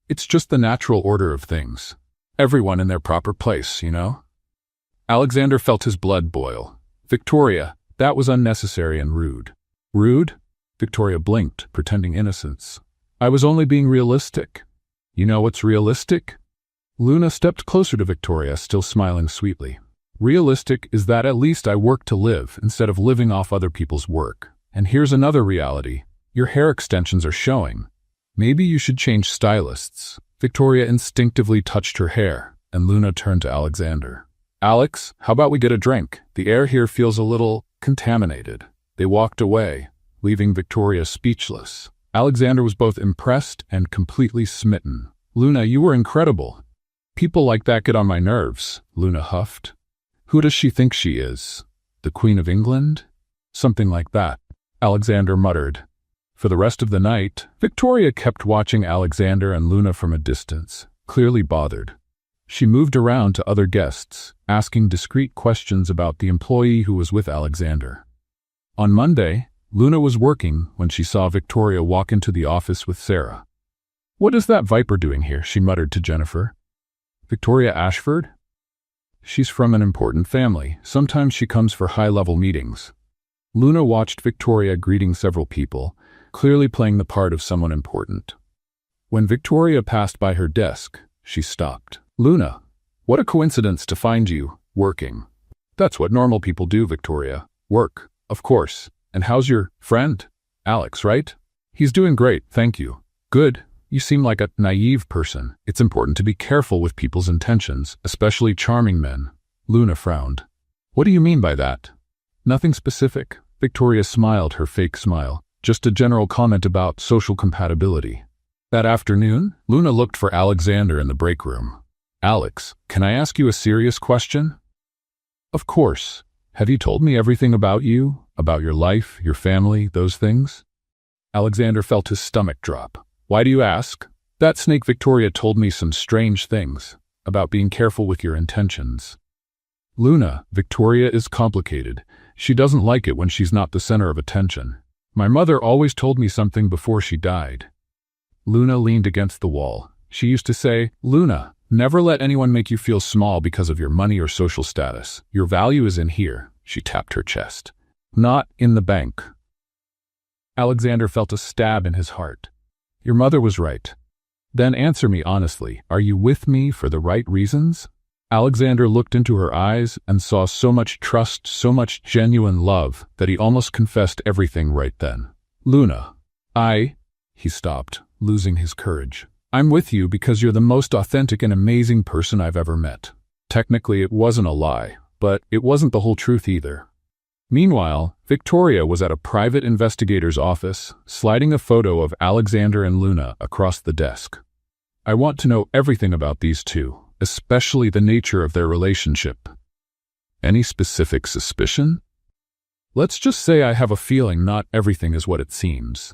"It's just the natural order of things. Everyone in their proper place, you know?" Alexander felt his blood boil. "Victoria, that was unnecessary and rude." "Rude?" Victoria blinked, pretending innocence. "I was only being realistic." "You know what's realistic?" Luna stepped closer to Victoria, still smiling sweetly. "Realistic is that at least I work to live instead of living off other people's work. And here's another reality. Your hair extensions are showing. Maybe you should change stylists." Victoria instinctively touched her hair, and Luna turned to Alexander. "Alex, how about we get a drink? The air here feels a little contaminated." They walked away, leaving Victoria speechless. Alexander was both impressed and completely smitten. "Luna, you were incredible." "People like that get on my nerves," Luna huffed. "Who does she think she is? The Queen of England?" "Something like that," Alexander muttered. For the rest of the night, Victoria kept watching Alexander and Luna from a distance, clearly bothered. She moved around to other guests, asking discreet questions about the employee who was with Alexander. On Monday, Luna was working when she saw Victoria walk into the office with Sarah. "What is that viper doing here?" she muttered to Jennifer. "Victoria Ashford? She's from an important family. Sometimes she comes for high-level meetings." Luna watched Victoria greeting several people, clearly playing the part of someone important. When Victoria passed by her desk, she stopped. "Luna, what a coincidence to find you working." "That's what normal people do, Victoria. Work, of course. And how's your friend? Alex, right?" "He's doing great, thank you." "Good. You seem like a naive person. It's important to be careful with people's intentions, especially charming men." Luna frowned. "What do you mean by that?" "Nothing specific." Victoria smiled her fake smile. "Just a general comment about social compatibility." That afternoon, Luna looked for Alexander in the break room. "Alex, can I ask you a serious question?" "Of course. Have you told me everything about you? About your life, your family, those things?" Alexander felt his stomach drop. "Why do you ask?" "That snake Victoria told me some strange things about being careful with your intentions." "Luna, Victoria is complicated. She doesn't like it when she's not the center of attention. My mother always told me something before she died." Luna leaned against the wall. She used to say, "Luna, never let anyone make you feel small because of your money or social status. Your value is in here." She tapped her chest. "Not in the bank." Alexander felt a stab in his heart. Your mother was right. Then answer me honestly. Are you with me for the right reasons? Alexander looked into her eyes and saw so much trust, so much genuine love, that he almost confessed everything right then. Luna, he stopped, losing his courage. I'm with you because you're the most authentic and amazing person I've ever met. Technically, it wasn't a lie, but it wasn't the whole truth either. Meanwhile, Victoria was at a private investigator's office, sliding a photo of Alexander and Luna across the desk. I want to know everything about these two, especially the nature of their relationship. Any specific suspicion? Let's just say I have a feeling not everything is what it seems.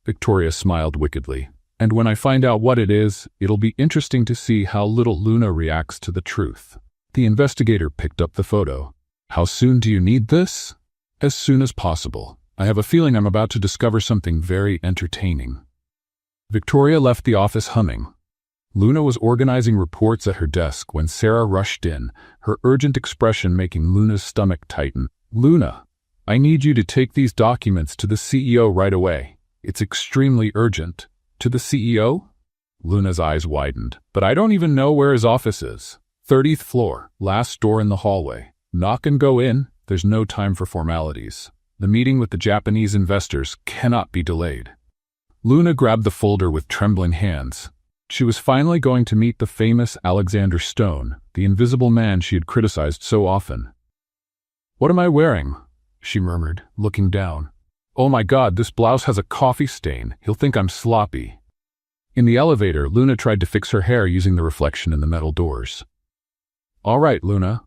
Victoria smiled wickedly. And when I find out what it is, it'll be interesting to see how little Luna reacts to the truth. The investigator picked up the photo. How soon do you need this? As soon as possible. I have a feeling I'm about to discover something very entertaining. Victoria left the office humming. Luna was organizing reports at her desk when Sarah rushed in, her urgent expression making Luna's stomach tighten. Luna, I need you to take these documents to the CEO right away. It's extremely urgent. To the CEO? Luna's eyes widened. But I don't even know where his office is. 30th floor, last door in the hallway. Knock and go in. There's no time for formalities. The meeting with the Japanese investors cannot be delayed. Luna grabbed the folder with trembling hands. She was finally going to meet the famous Alexander Stone, the invisible man she had criticized so often. What am I wearing? She murmured, looking down. Oh my God, this blouse has a coffee stain. He'll think I'm sloppy. In the elevator, Luna tried to fix her hair using the reflection in the metal doors. All right, Luna.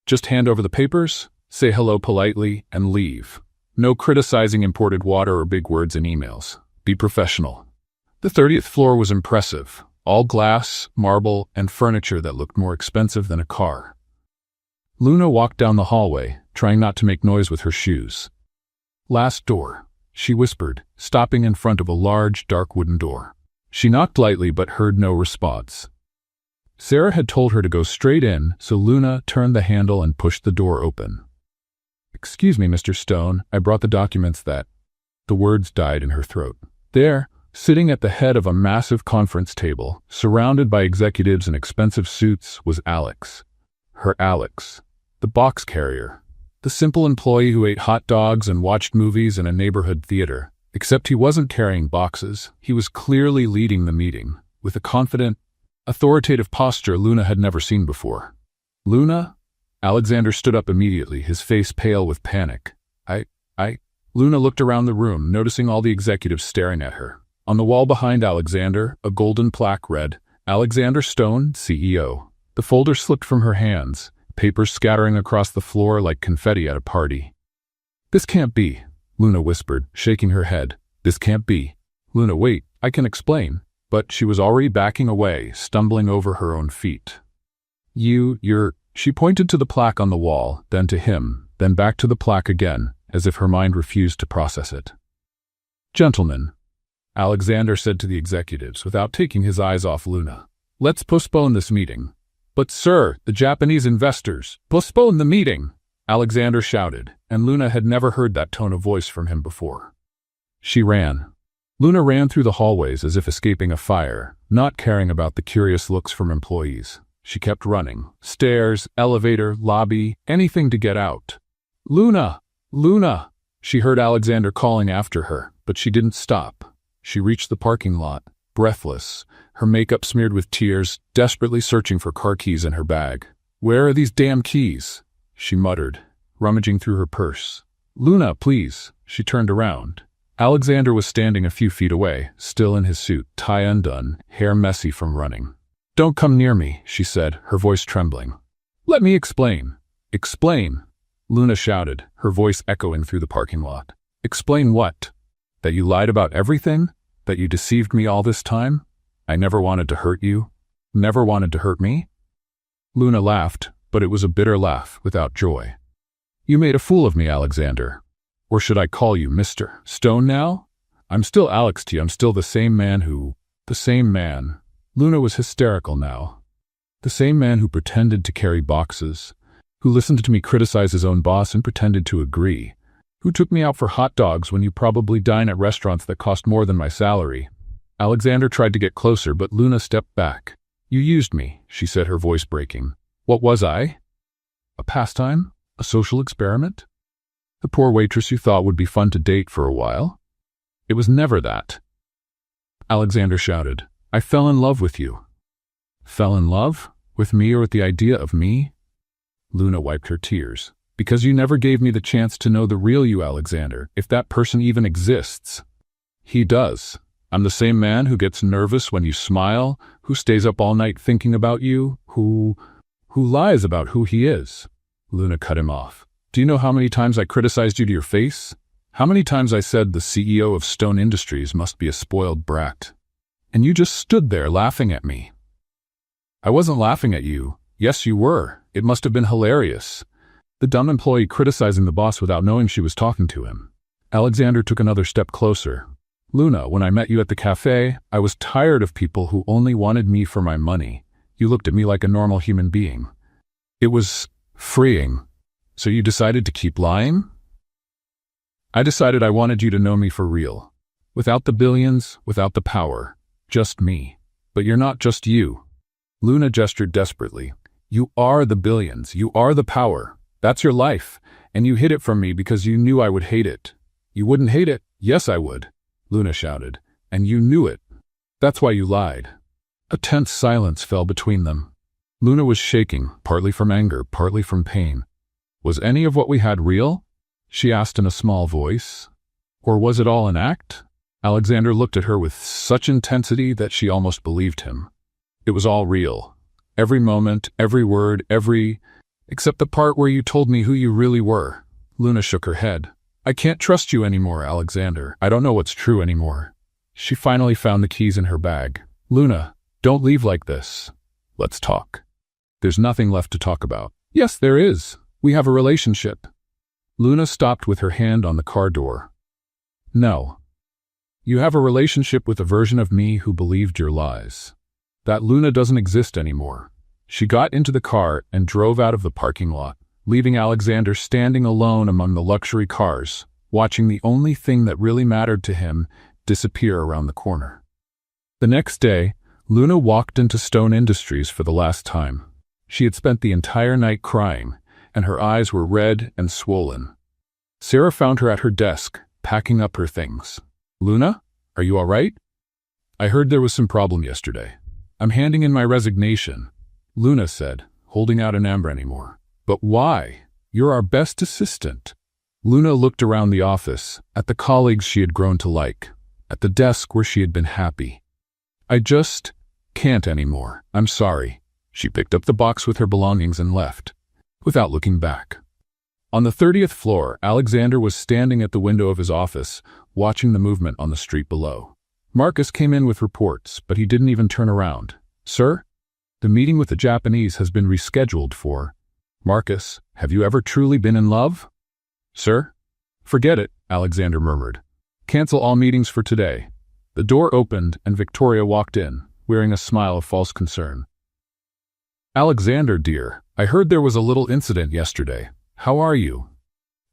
Just hand over the papers, say hello politely, and leave. No criticizing imported water or big words in emails. Be professional. The 30th floor was impressive. All glass, marble, and furniture that looked more expensive than a car. Luna walked down the hallway, trying not to make noise with her shoes. Last door, she whispered, stopping in front of a large, dark wooden door. She knocked lightly but heard no response. Sarah had told her to go straight in, so Luna turned the handle and pushed the door open. Excuse me, Mr. Stone, I brought the documents that... The words died in her throat. There, sitting at the head of a massive conference table, surrounded by executives in expensive suits, was Alex. Her Alex, the box carrier. The simple employee who ate hot dogs and watched movies in a neighborhood theater. Except he wasn't carrying boxes. He was clearly leading the meeting, with a confident, authoritative posture Luna had never seen before. Luna? Alexander stood up immediately, his face pale with panic. Luna looked around the room, noticing all the executives staring at her. On the wall behind Alexander, a golden plaque read, Alexander Stone, CEO. The folder slipped from her hands, papers scattering across the floor like confetti at a party. This can't be, Luna whispered, shaking her head. This can't be. Luna, wait, I can explain. But she was already backing away, stumbling over her own feet. She pointed to the plaque on the wall, then to him, then back to the plaque again, as if her mind refused to process it. Gentlemen, Alexander said to the executives without taking his eyes off Luna. Let's postpone this meeting. But sir, the Japanese investors, postpone the meeting, Alexander shouted, and Luna had never heard that tone of voice from him before. She ran. Luna ran through the hallways as if escaping a fire, not caring about the curious looks from employees. She kept running. Stairs, elevator, lobby, anything to get out. Luna! Luna! She heard Alexander calling after her, but she didn't stop. She reached the parking lot, breathless, her makeup smeared with tears, desperately searching for car keys in her bag. Where are these damn keys? She muttered, rummaging through her purse. Luna, please. She turned around. Alexander was standing a few feet away, still in his suit, tie undone, hair messy from running. Don't come near me, she said, her voice trembling. Let me explain. Explain, Luna shouted, her voice echoing through the parking lot. Explain what? That you lied about everything? That you deceived me all this time? I never wanted to hurt you? Never wanted to hurt me? Luna laughed, but it was a bitter laugh, without joy. You made a fool of me, Alexander. Or should I call you Mr. Stone now? I'm still Alex to you, I'm still the same man who... The same man. Luna was hysterical now. The same man who pretended to carry boxes, who listened to me criticize his own boss and pretended to agree, who took me out for hot dogs when you probably dine at restaurants that cost more than my salary. Alexander tried to get closer, but Luna stepped back. You used me, she said, her voice breaking. What was I? A pastime? A social experiment? The poor waitress you thought would be fun to date for a while? It was never that. Alexander shouted. I fell in love with you. Fell in love? With me or with the idea of me? Luna wiped her tears. Because you never gave me the chance to know the real you, Alexander, if that person even exists. He does. I'm the same man who gets nervous when you smile, who stays up all night thinking about you, who lies about who he is. Luna cut him off. Do you know how many times I criticized you to your face? How many times I said the CEO of Stone Industries must be a spoiled brat? And you just stood there laughing at me. I wasn't laughing at you. Yes, you were. It must have been hilarious. The dumb employee criticizing the boss without knowing she was talking to him. Alexander took another step closer. Luna, when I met you at the cafe, I was tired of people who only wanted me for my money. You looked at me like a normal human being. It was freeing. So you decided to keep lying? I decided I wanted you to know me for real. Without the billions, without the power. Just me. But you're not just you. Luna gestured desperately. You are the billions. You are the power. That's your life. And you hid it from me because you knew I would hate it. You wouldn't hate it? Yes, I would. Luna shouted. And you knew it. That's why you lied. A tense silence fell between them. Luna was shaking, partly from anger, partly from pain. Was any of what we had real? She asked in a small voice. Or was it all an act? Alexander looked at her with such intensity that she almost believed him. It was all real. Every moment, every word, except the part where you told me who you really were. Luna shook her head. I can't trust you anymore, Alexander. I don't know what's true anymore. She finally found the keys in her bag. Luna, don't leave like this. Let's talk. There's nothing left to talk about. Yes, there is. We have a relationship. Luna stopped with her hand on the car door. No. You have a relationship with a version of me who believed your lies. That Luna doesn't exist anymore. She got into the car and drove out of the parking lot, leaving Alexander standing alone among the luxury cars, watching the only thing that really mattered to him disappear around the corner. The next day, Luna walked into Stone Industries for the last time. She had spent the entire night crying, and her eyes were red and swollen. Sarah found her at her desk, packing up her things. Luna, are you all right? I heard there was some problem yesterday. I'm handing in my resignation, Luna said, holding out an amber anymore. But why? You're our best assistant. Luna looked around the office, at the colleagues she had grown to like, at the desk where she had been happy. I just can't anymore. I'm sorry. She picked up the box with her belongings and left, without looking back. On the 30th floor, Alexander was standing at the window of his office, watching the movement on the street below. Marcus came in with reports, but he didn't even turn around. Sir? The meeting with the Japanese has been rescheduled for. Marcus, have you ever truly been in love? Sir? Forget it, Alexander murmured. Cancel all meetings for today. The door opened and Victoria walked in, wearing a smile of false concern. Alexander, dear, I heard there was a little incident yesterday. How are you?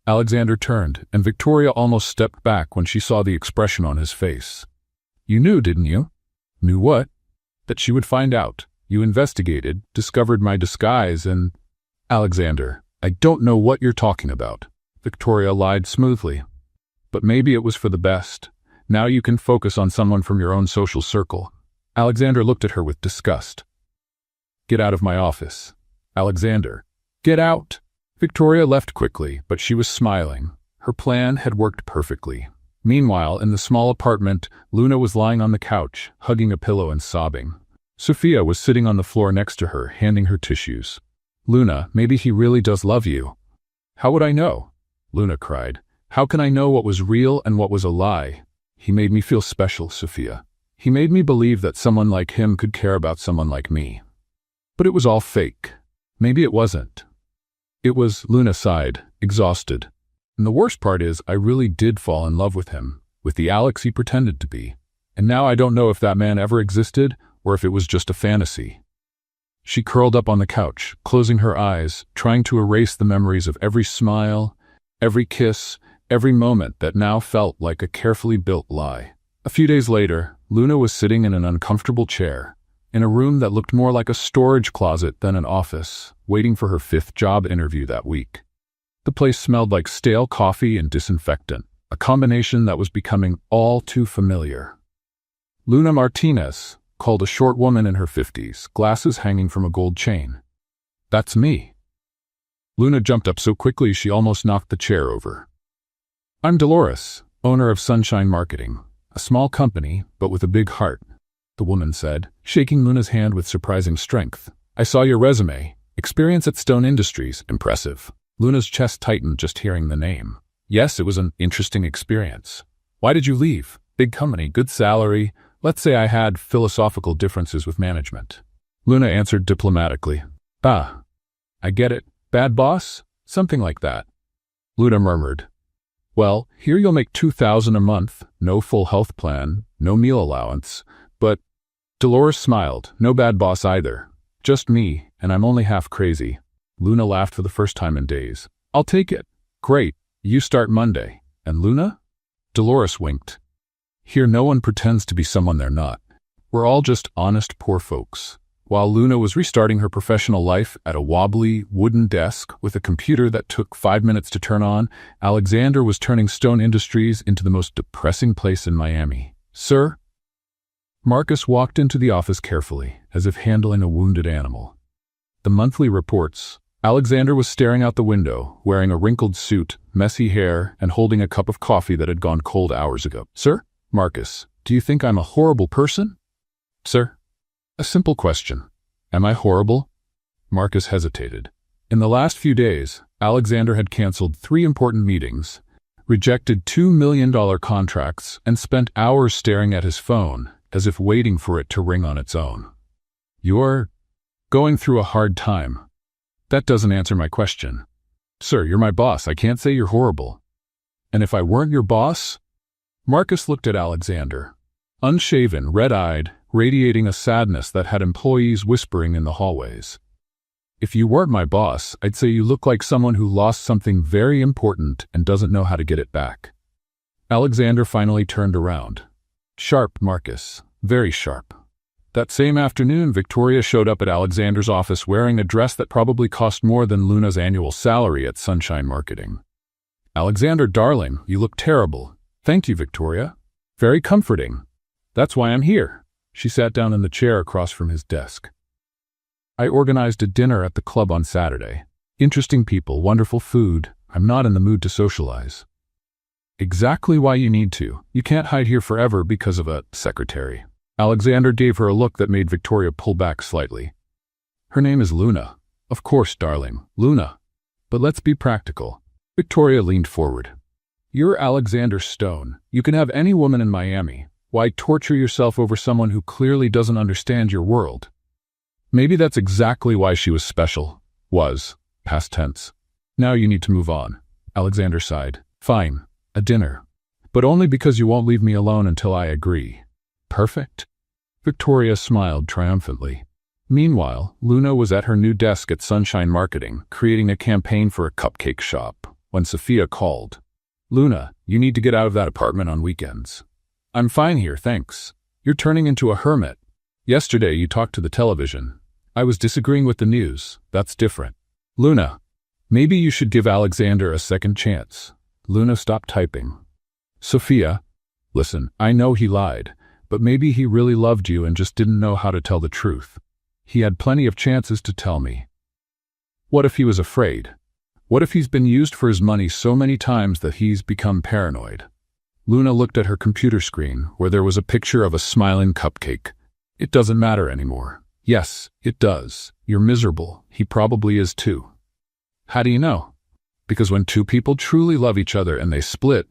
Alexander turned, and Victoria almost stepped back when she saw the expression on his face. You knew, didn't you? Knew what? That she would find out. You investigated, discovered my disguise, and… Alexander, I don't know what you're talking about. Victoria lied smoothly. But maybe it was for the best. Now you can focus on someone from your own social circle. Alexander looked at her with disgust. Get out of my office. Alexander, get out. Victoria left quickly, but she was smiling. Her plan had worked perfectly. Meanwhile, in the small apartment, Luna was lying on the couch, hugging a pillow and sobbing. Sophia was sitting on the floor next to her, handing her tissues. Luna, maybe he really does love you. How would I know? Luna cried. How can I know what was real and what was a lie? He made me feel special, Sophia. He made me believe that someone like him could care about someone like me. But it was all fake. Maybe it wasn't. It was, Luna sighed, exhausted. And the worst part is, I really did fall in love with him, with the Alex he pretended to be. And now I don't know if that man ever existed, or if it was just a fantasy. She curled up on the couch, closing her eyes, trying to erase the memories of every smile, every kiss, every moment that now felt like a carefully built lie. A few days later, Luna was sitting in an uncomfortable chair, in a room that looked more like a storage closet than an office, waiting for her 5th job interview that week. The place smelled like stale coffee and disinfectant, a combination that was becoming all too familiar. Luna Martinez, called a short woman in her 50s, glasses hanging from a gold chain. "That's me." Luna jumped up so quickly she almost knocked the chair over. "I'm Dolores, owner of Sunshine Marketing, a small company, but with a big heart," the woman said, shaking Luna's hand with surprising strength. "I saw your resume. Experience at Stone Industries. Impressive." Luna's chest tightened just hearing the name. "Yes, it was an interesting experience." "Why did you leave?" "Big company, good salary. Let's say I had philosophical differences with management." Luna answered diplomatically. "Ah, I get it. Bad boss? Something like that." Luna murmured. "Well, here you'll make $2,000 a month, no full health plan, no meal allowance, but—" Dolores smiled. "No bad boss either. Just me, and I'm only half crazy." Luna laughed for the first time in days. "I'll take it." "Great. You start Monday. And Luna?" Dolores winked. "Here no one pretends to be someone they're not. We're all just honest poor folks." While Luna was restarting her professional life at a wobbly, wooden desk with a computer that took 5 minutes to turn on, Alexander was turning Stone Industries into the most depressing place in Miami. "Sir?" Marcus walked into the office carefully, as if handling a wounded animal. The monthly reports. Alexander was staring out the window, wearing a wrinkled suit, messy hair, and holding a cup of coffee that had gone cold hours ago. "Sir?" "Marcus, do you think I'm a horrible person?" "Sir?" "A simple question. Am I horrible?" Marcus hesitated. In the last few days, Alexander had canceled 3 important meetings, rejected $2 million contracts, and spent hours staring at his phone, as if waiting for it to ring on its own. "You're going through a hard time." "That doesn't answer my question." "Sir, you're my boss. I can't say you're horrible." "And if I weren't your boss?" Marcus looked at Alexander. Unshaven, red-eyed, radiating a sadness that had employees whispering in the hallways. "If you weren't my boss, I'd say you look like someone who lost something very important and doesn't know how to get it back." Alexander finally turned around. "Sharp, Marcus. Very sharp." That same afternoon, Victoria showed up at Alexander's office wearing a dress that probably cost more than Luna's annual salary at Sunshine Marketing. "Alexander, darling, you look terrible." "Thank you, Victoria. Very comforting. That's why I'm here." She sat down in the chair across from his desk. "I organized a dinner at the club on Saturday. Interesting people, wonderful food. I'm not in the mood to socialize." "Exactly why you need to. You can't hide here forever because of a secretary." Alexander gave her a look that made Victoria pull back slightly. "Her name is Luna." "Of course, darling, Luna. But let's be practical." Victoria leaned forward. "You're Alexander Stone. You can have any woman in Miami. Why torture yourself over someone who clearly doesn't understand your world?" Maybe that's exactly why she was special. Was. Past tense. "Now you need to move on." Alexander sighed. "Fine. A dinner. But only because you won't leave me alone until I agree." "Perfect." Victoria smiled triumphantly. Meanwhile, Luna was at her new desk at Sunshine Marketing, creating a campaign for a cupcake shop, when Sophia called. "Luna, you need to get out of that apartment on weekends." "I'm fine here, thanks." "You're turning into a hermit. Yesterday you talked to the television." "I was disagreeing with the news. That's different." "Luna, maybe you should give Alexander a second chance." Luna stopped typing. "Sophia, listen, I know he lied, but maybe he really loved you and just didn't know how to tell the truth. He had plenty of chances to tell me." "What if he was afraid? What if he's been used for his money so many times that he's become paranoid?" Luna looked at her computer screen, where there was a picture of a smiling cupcake. "It doesn't matter anymore." "Yes, it does. You're miserable. He probably is too." "How do you know?" "Because when 2 people truly love each other and they split,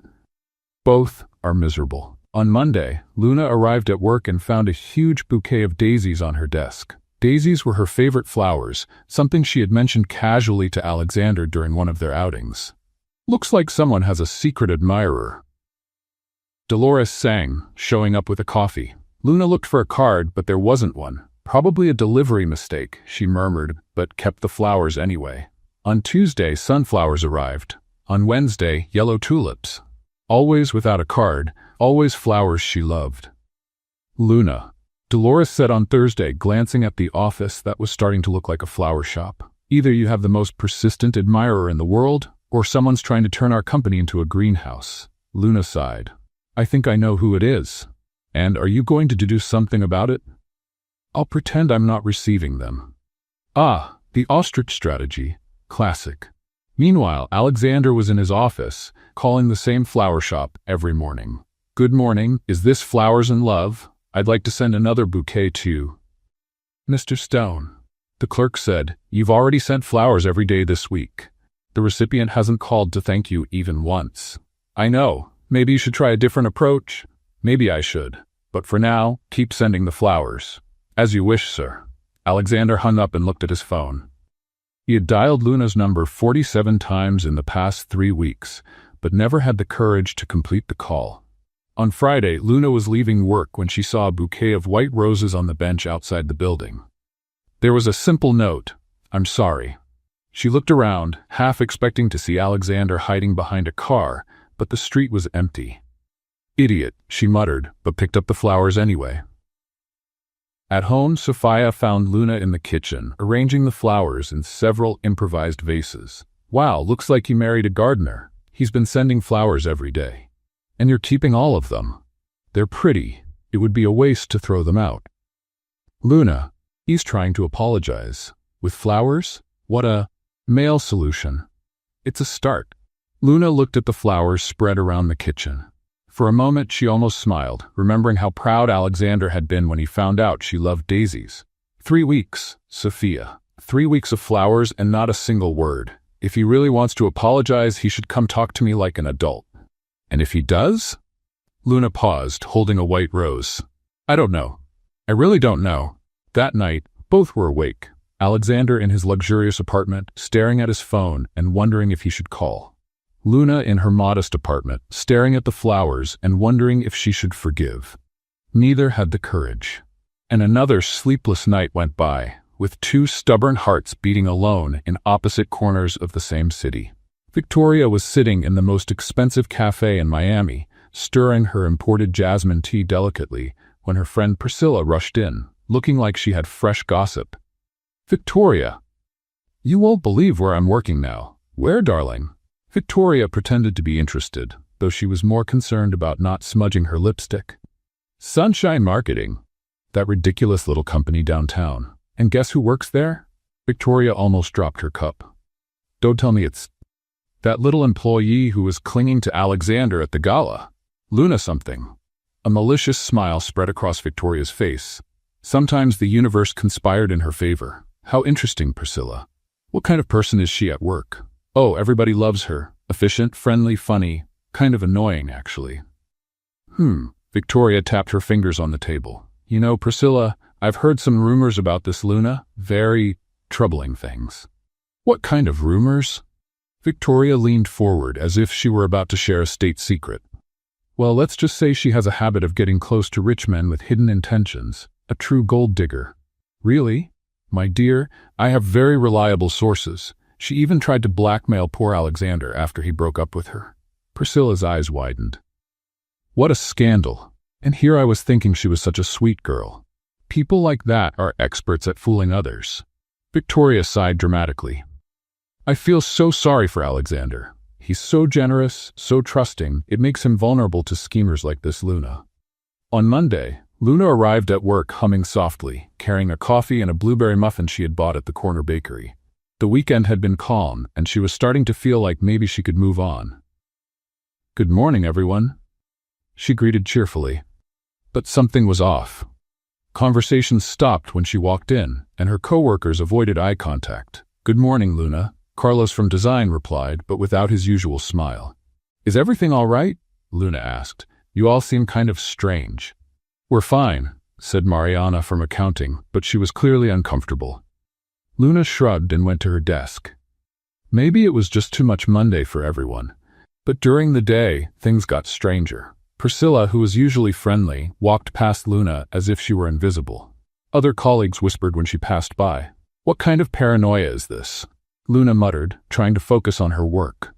both are miserable." On Monday, Luna arrived at work and found a huge bouquet of daisies on her desk. Daisies were her favorite flowers, something she had mentioned casually to Alexander during one of their outings. "Looks like someone has a secret admirer." Dolores sang, showing up with a coffee. Luna looked for a card, but there wasn't one. "Probably a delivery mistake," she murmured, but kept the flowers anyway. On Tuesday, sunflowers arrived. On Wednesday, yellow tulips. always without a card, always flowers she loved. Luna, Dolores said on Thursday, glancing at the office that was starting to look like a flower shop. Either you have the most persistent admirer in the world, or someone's trying to turn our company into a greenhouse. Luna sighed. I think I know who it is. And are you going to do something about it? I'll pretend I'm not receiving them. Ah, the ostrich strategy. Classic. Meanwhile, Alexander was in his office, calling the same flower shop every morning. Good morning, is this Flowers and Love? I'd like to send another bouquet to Mr. Stone. The clerk said, You've already sent flowers every day this week. The recipient hasn't called to thank you even once. I know, maybe you should try a different approach. Maybe I should. But for now, keep sending the flowers. As you wish, sir. Alexander hung up and looked at his phone. He had dialed Luna's number 47 times in the past 3 weeks, but never had the courage to complete the call. On Friday, Luna was leaving work when she saw a bouquet of white roses on the bench outside the building. There was a simple note, I'm sorry. She looked around, half expecting to see Alexander hiding behind a car, but the street was empty. Idiot, she muttered, but picked up the flowers anyway. At home, Sophia found Luna in the kitchen, arranging the flowers in several improvised vases. Wow, looks like you married a gardener. He's been sending flowers every day. And you're keeping all of them. They're pretty. It would be a waste to throw them out. Luna, he's trying to apologize. With flowers? What a male solution. It's a start. Luna looked at the flowers spread around the kitchen. For a moment, she almost smiled, remembering how proud Alexander had been when he found out she loved daisies. 3 weeks, Sophia. 3 weeks of flowers and not a single word. If he really wants to apologize, he should come talk to me like an adult. And if he does? Luna paused, holding a white rose. I don't know. I really don't know. That night, both were awake. Alexander in his luxurious apartment, staring at his phone and wondering if he should call. Luna in her modest apartment, staring at the flowers and wondering if she should forgive. Neither had the courage. And another sleepless night went by, with 2 stubborn hearts beating alone in opposite corners of the same city. Victoria was sitting in the most expensive cafe in Miami, stirring her imported jasmine tea delicately, when her friend Priscilla rushed in, looking like she had fresh gossip. Victoria, you won't believe where I'm working now. Where, darling? Victoria pretended to be interested, though she was more concerned about not smudging her lipstick. Sunshine Marketing. That ridiculous little company downtown. And guess who works there? Victoria almost dropped her cup. Don't tell me it's that little employee who was clinging to Alexander at the gala. Luna something. A malicious smile spread across Victoria's face. Sometimes the universe conspired in her favor. How interesting, Priscilla. What kind of person is she at work? Oh, everybody loves her. Efficient, friendly, funny. Kind of annoying, actually. Victoria tapped her fingers on the table. You know, Priscilla, I've heard some rumors about this Luna. Very troubling things. What kind of rumors? Victoria leaned forward as if she were about to share a state secret. Well, let's just say she has a habit of getting close to rich men with hidden intentions. A true gold digger. Really? My dear, I have very reliable sources. She even tried to blackmail poor Alexander after he broke up with her. Priscilla's eyes widened. What a scandal. And here I was thinking she was such a sweet girl. People like that are experts at fooling others. Victoria sighed dramatically. I feel so sorry for Alexander. He's so generous, so trusting, it makes him vulnerable to schemers like this Luna. On Monday, Luna arrived at work humming softly, carrying a coffee and a blueberry muffin she had bought at the corner bakery. The weekend had been calm, and she was starting to feel like maybe she could move on. Good morning, everyone, she greeted cheerfully. But something was off. Conversations stopped when she walked in, and her coworkers avoided eye contact. Good morning, Luna, Carlos from design replied, but without his usual smile. Is everything all right? Luna asked. You all seem kind of strange. We're fine, said Mariana from accounting, but she was clearly uncomfortable. Luna shrugged and went to her desk. Maybe it was just too much Monday for everyone. But during the day, things got stranger. Priscilla, who was usually friendly, walked past Luna as if she were invisible. Other colleagues whispered when she passed by. What kind of paranoia is this? Luna muttered, trying to focus on her work.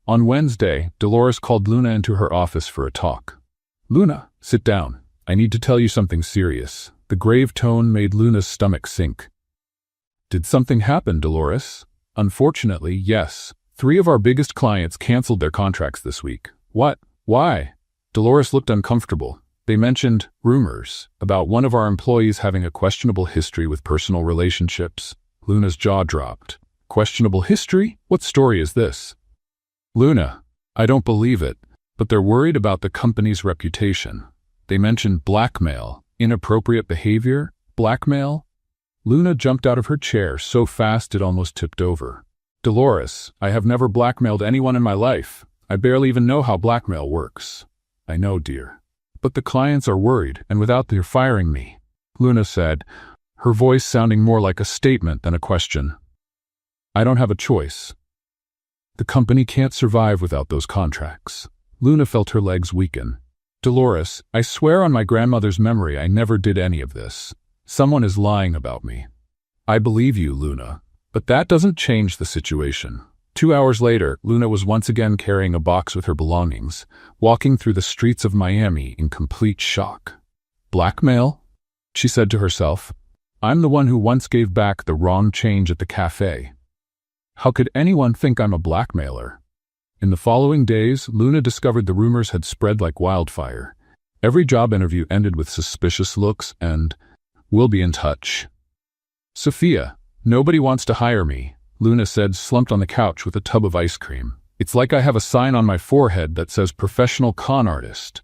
On Wednesday, Dolores called Luna into her office for a talk. "Luna, sit down. I need to tell you something serious." The grave tone made Luna's stomach sink. "Did something happen, Dolores?" "Unfortunately, yes. 3 of our biggest clients canceled their contracts this week." "What? Why?" Dolores looked uncomfortable. "They mentioned rumors about one of our employees having a questionable history with personal relationships." Luna's jaw dropped. "Questionable history? What story is this?" "Luna, I don't believe it, but they're worried about the company's reputation. They mentioned blackmail, inappropriate behavior, blackmail." Luna jumped out of her chair so fast it almost tipped over. "Dolores, I have never blackmailed anyone in my life. I barely even know how blackmail works." "I know, dear. But the clients are worried, and without their firing me," Luna said, her voice sounding more like a statement than a question. "I don't have a choice. The company can't survive without those contracts." Luna felt her legs weaken. "Dolores, I swear on my grandmother's memory I never did any of this. Someone is lying about me." "I believe you, Luna, but that doesn't change the situation." 2 hours later, Luna was once again carrying a box with her belongings, walking through the streets of Miami in complete shock. "Blackmail?" she said to herself. "I'm the one who once gave back the wrong change at the cafe. How could anyone think I'm a blackmailer?" In the following days, Luna discovered the rumors had spread like wildfire. Every job interview ended with suspicious looks and, "We'll be in touch." "Sophia, nobody wants to hire me," Luna said, slumped on the couch with a tub of ice cream. "It's like I have a sign on my forehead that says professional con artist."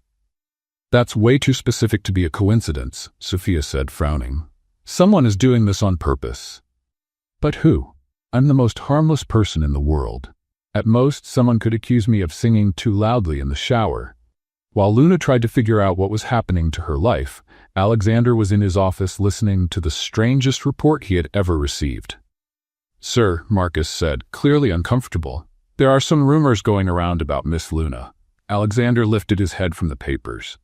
"That's way too specific to be a coincidence," Sophia said, frowning. "Someone is doing this on purpose." "But who? I'm the most harmless person in the world. At most, someone could accuse me of singing too loudly in the shower." While Luna tried to figure out what was happening to her life, Alexander was in his office listening to the strangest report he had ever received. "Sir," Marcus said, clearly uncomfortable, "there are some rumors going around about Miss Luna." Alexander lifted his head from the papers.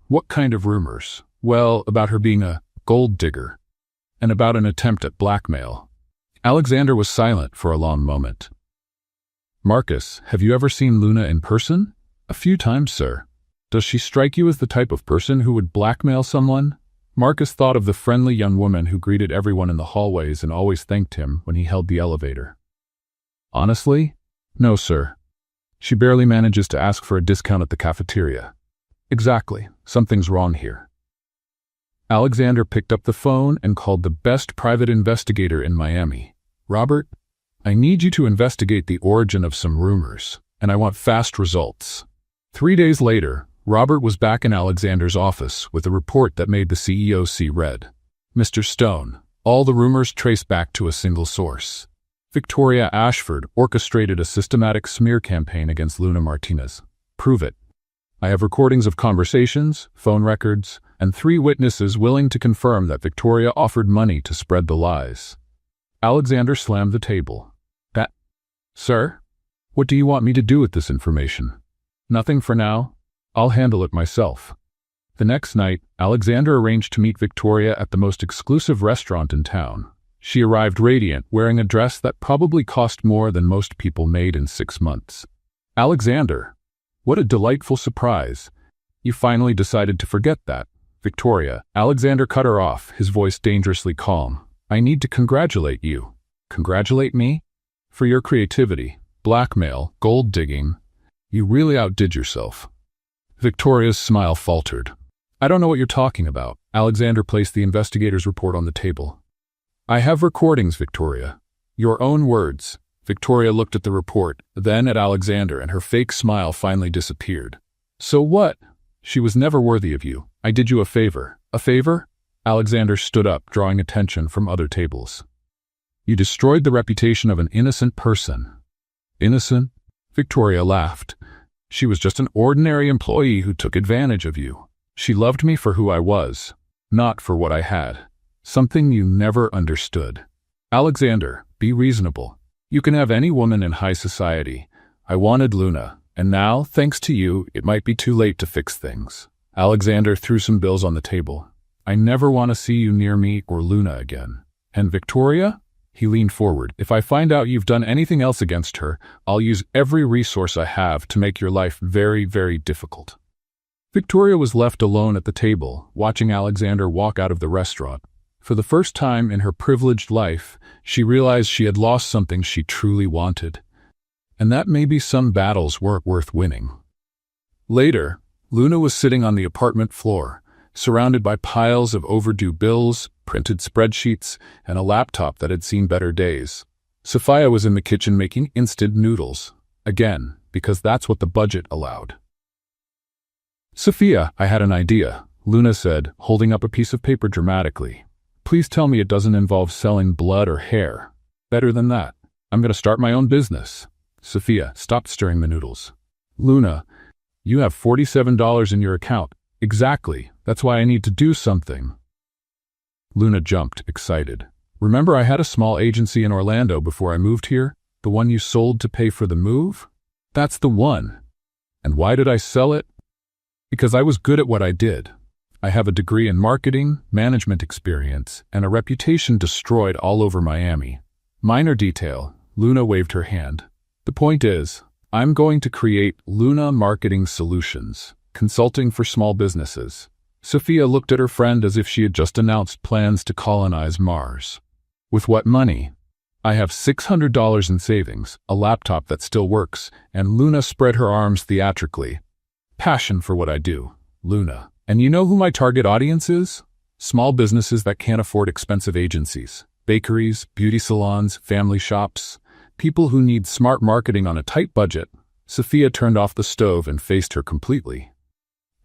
"What kind of rumors?" "Well, about her being a gold digger, and about an attempt at blackmail." Alexander was silent for a long moment. "Marcus, have you ever seen Luna in person?" "A few times, sir." "Does she strike you as the type of person who would blackmail someone?" Marcus thought of the friendly young woman who greeted everyone in the hallways and always thanked him when he held the elevator. "Honestly? No, sir. She barely manages to ask for a discount at the cafeteria." "Exactly. Something's wrong here." Alexander picked up the phone and called the best private investigator in Miami. "Robert, I need you to investigate the origin of some rumors, and I want fast results." 3 days later, Robert was back in Alexander's office with a report that made the CEO see red. "Mr. Stone, all the rumors trace back to a single source. Victoria Ashford orchestrated a systematic smear campaign against Luna Martinez." "Prove it." "I have recordings of conversations, phone records, and 3 witnesses willing to confirm that Victoria offered money to spread the lies." Alexander slammed the table. "That, sir? What do you want me to do with this information?" "Nothing for now. I'll handle it myself." The next night, Alexander arranged to meet Victoria at the most exclusive restaurant in town. She arrived radiant, wearing a dress that probably cost more than most people made in 6 months. "Alexander, what a delightful surprise. You finally decided to forget that." "Victoria," Alexander cut her off, his voice dangerously calm. "I need to congratulate you." "Congratulate me?" "For your creativity, blackmail, gold digging. You really outdid yourself." Victoria's smile faltered. "I don't know what you're talking about." Alexander placed the investigator's report on the table. "I have recordings, Victoria. Your own words." Victoria looked at the report, then at Alexander, and her fake smile finally disappeared. "So what? She was never worthy of you. I did you a favor." "A favor?" Alexander stood up, drawing attention from other tables. "You destroyed the reputation of an innocent person." "Innocent?" Victoria laughed. "She was just an ordinary employee who took advantage of you. She loved me for who I was, not for what I had. Something you never understood." "Alexander, be reasonable. You can have any woman in high society. I wanted Luna, and now, thanks to you, it might be too late to fix things." Alexander threw some bills on the table. "I never want to see you near me or Luna again." "And Victoria?" He leaned forward. "If I find out you've done anything else against her, I'll use every resource I have to make your life very, very difficult." Victoria was left alone at the table, watching Alexander walk out of the restaurant. For the first time in her privileged life, she realized she had lost something she truly wanted, and that maybe some battles weren't worth winning. Later, Luna was sitting on the apartment floor, surrounded by piles of overdue bills, printed spreadsheets, and a laptop that had seen better days. Sophia was in the kitchen making instant noodles, again, because that's what the budget allowed. "Sophia, I had an idea," Luna said, holding up a piece of paper dramatically. "Please tell me it doesn't involve selling blood or hair. Better than that. I'm going to start my own business." Sophia stopped stirring the noodles. "Luna, you have $47 in your account. Exactly. That's why I need to do something." Luna jumped, excited. "Remember I had a small agency in Orlando before I moved here? The one you sold to pay for the move? That's the one. And why did I sell it? Because I was good at what I did. I have a degree in marketing, management experience, and a reputation destroyed all over Miami. Minor detail," Luna waved her hand. "The point is, I'm going to create Luna Marketing Solutions, consulting for small businesses." Sophia looked at her friend as if she had just announced plans to colonize Mars. "With what money?" "I have $600 in savings, a laptop that still works," and Luna spread her arms theatrically. "Passion for what I do, Luna. And you know who my target audience is? Small businesses that can't afford expensive agencies. Bakeries, beauty salons, family shops. People who need smart marketing on a tight budget." Sophia turned off the stove and faced her completely.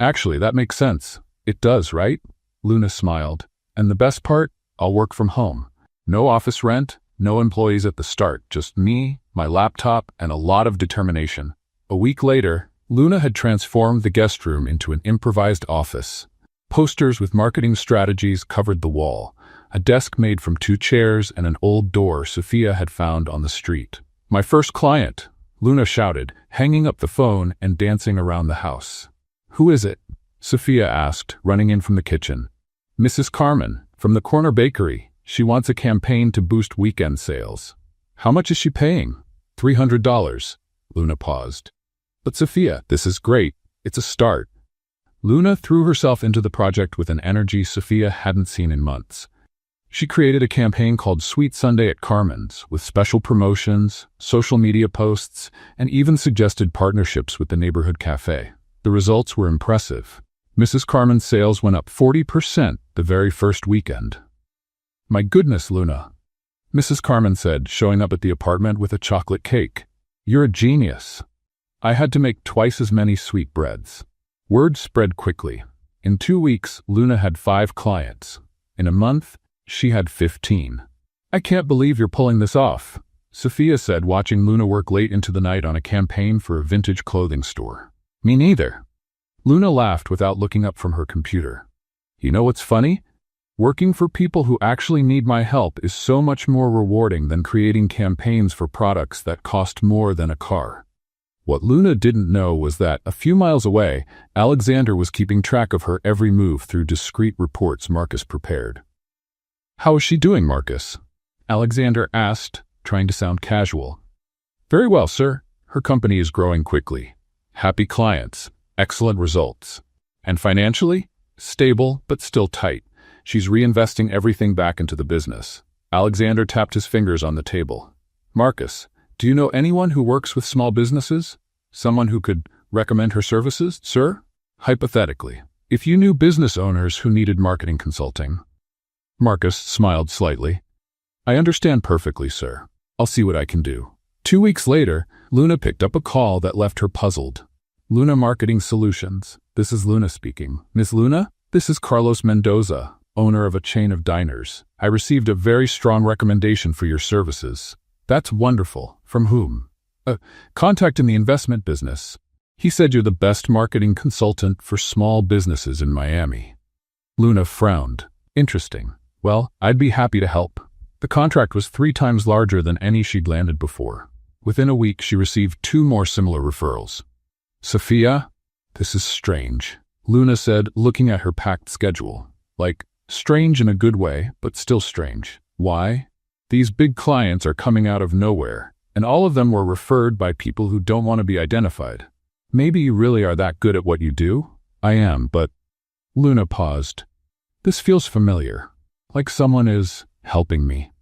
"Actually, that makes sense. It does, right?" Luna smiled. "And the best part? I'll work from home. No office rent, no employees at the start, just me, my laptop, and a lot of determination." A week later, Luna had transformed the guest room into an improvised office. Posters with marketing strategies covered the wall, a desk made from 2 chairs and an old door Sophia had found on the street. "My first client," Luna shouted, hanging up the phone and dancing around the house. "Who is it?" Sophia asked, running in from the kitchen. "Mrs. Carmen, from the corner bakery. She wants a campaign to boost weekend sales." "How much is she paying?" $300. Luna paused. "But Sophia, this is great. It's a start." Luna threw herself into the project with an energy Sophia hadn't seen in months. She created a campaign called Sweet Sunday at Carmen's, with special promotions, social media posts, and even suggested partnerships with the neighborhood cafe. The results were impressive. Mrs. Carmen's sales went up 40% the very first weekend. "My goodness, Luna," Mrs. Carmen said, showing up at the apartment with a chocolate cake. "You're a genius." "I had to make twice as many sweetbreads." Word spread quickly. In 2 weeks, Luna had 5 clients. In a month, she had 15. "I can't believe you're pulling this off," Sophia said, watching Luna work late into the night on a campaign for a vintage clothing store. "Me neither." Luna laughed without looking up from her computer. "You know what's funny? Working for people who actually need my help is so much more rewarding than creating campaigns for products that cost more than a car." What Luna didn't know was that, a few miles away, Alexander was keeping track of her every move through discreet reports Marcus prepared. "How is she doing, Marcus?" Alexander asked, trying to sound casual. "Very well, sir. Her company is growing quickly. Happy clients, excellent results. And financially? Stable, but still tight. She's reinvesting everything back into the business." Alexander tapped his fingers on the table. "Marcus, do you know anyone who works with small businesses? Someone who could recommend her services, sir? Hypothetically, if you knew business owners who needed marketing consulting." Marcus smiled slightly. "I understand perfectly, sir. I'll see what I can do." 2 weeks later, Luna picked up a call that left her puzzled. "Luna Marketing Solutions. This is Luna speaking. Miss Luna, this is Carlos Mendoza, owner of a chain of diners. I received a very strong recommendation for your services." "That's wonderful. From whom?" Contact in the investment business. He said you're the best marketing consultant for small businesses in Miami." Luna frowned. "Interesting. Well, I'd be happy to help." The contract was 3 times larger than any she'd landed before. Within a week, she received 2 more similar referrals. "Sophia, this is strange," Luna said, looking at her packed schedule. "Like, strange in a good way, but still strange. Why?" These big clients are coming out of nowhere, and all of them were referred by people who don't want to be identified. Maybe you really are that good at what you do? I am, but... Luna paused. This feels familiar, like someone is helping me.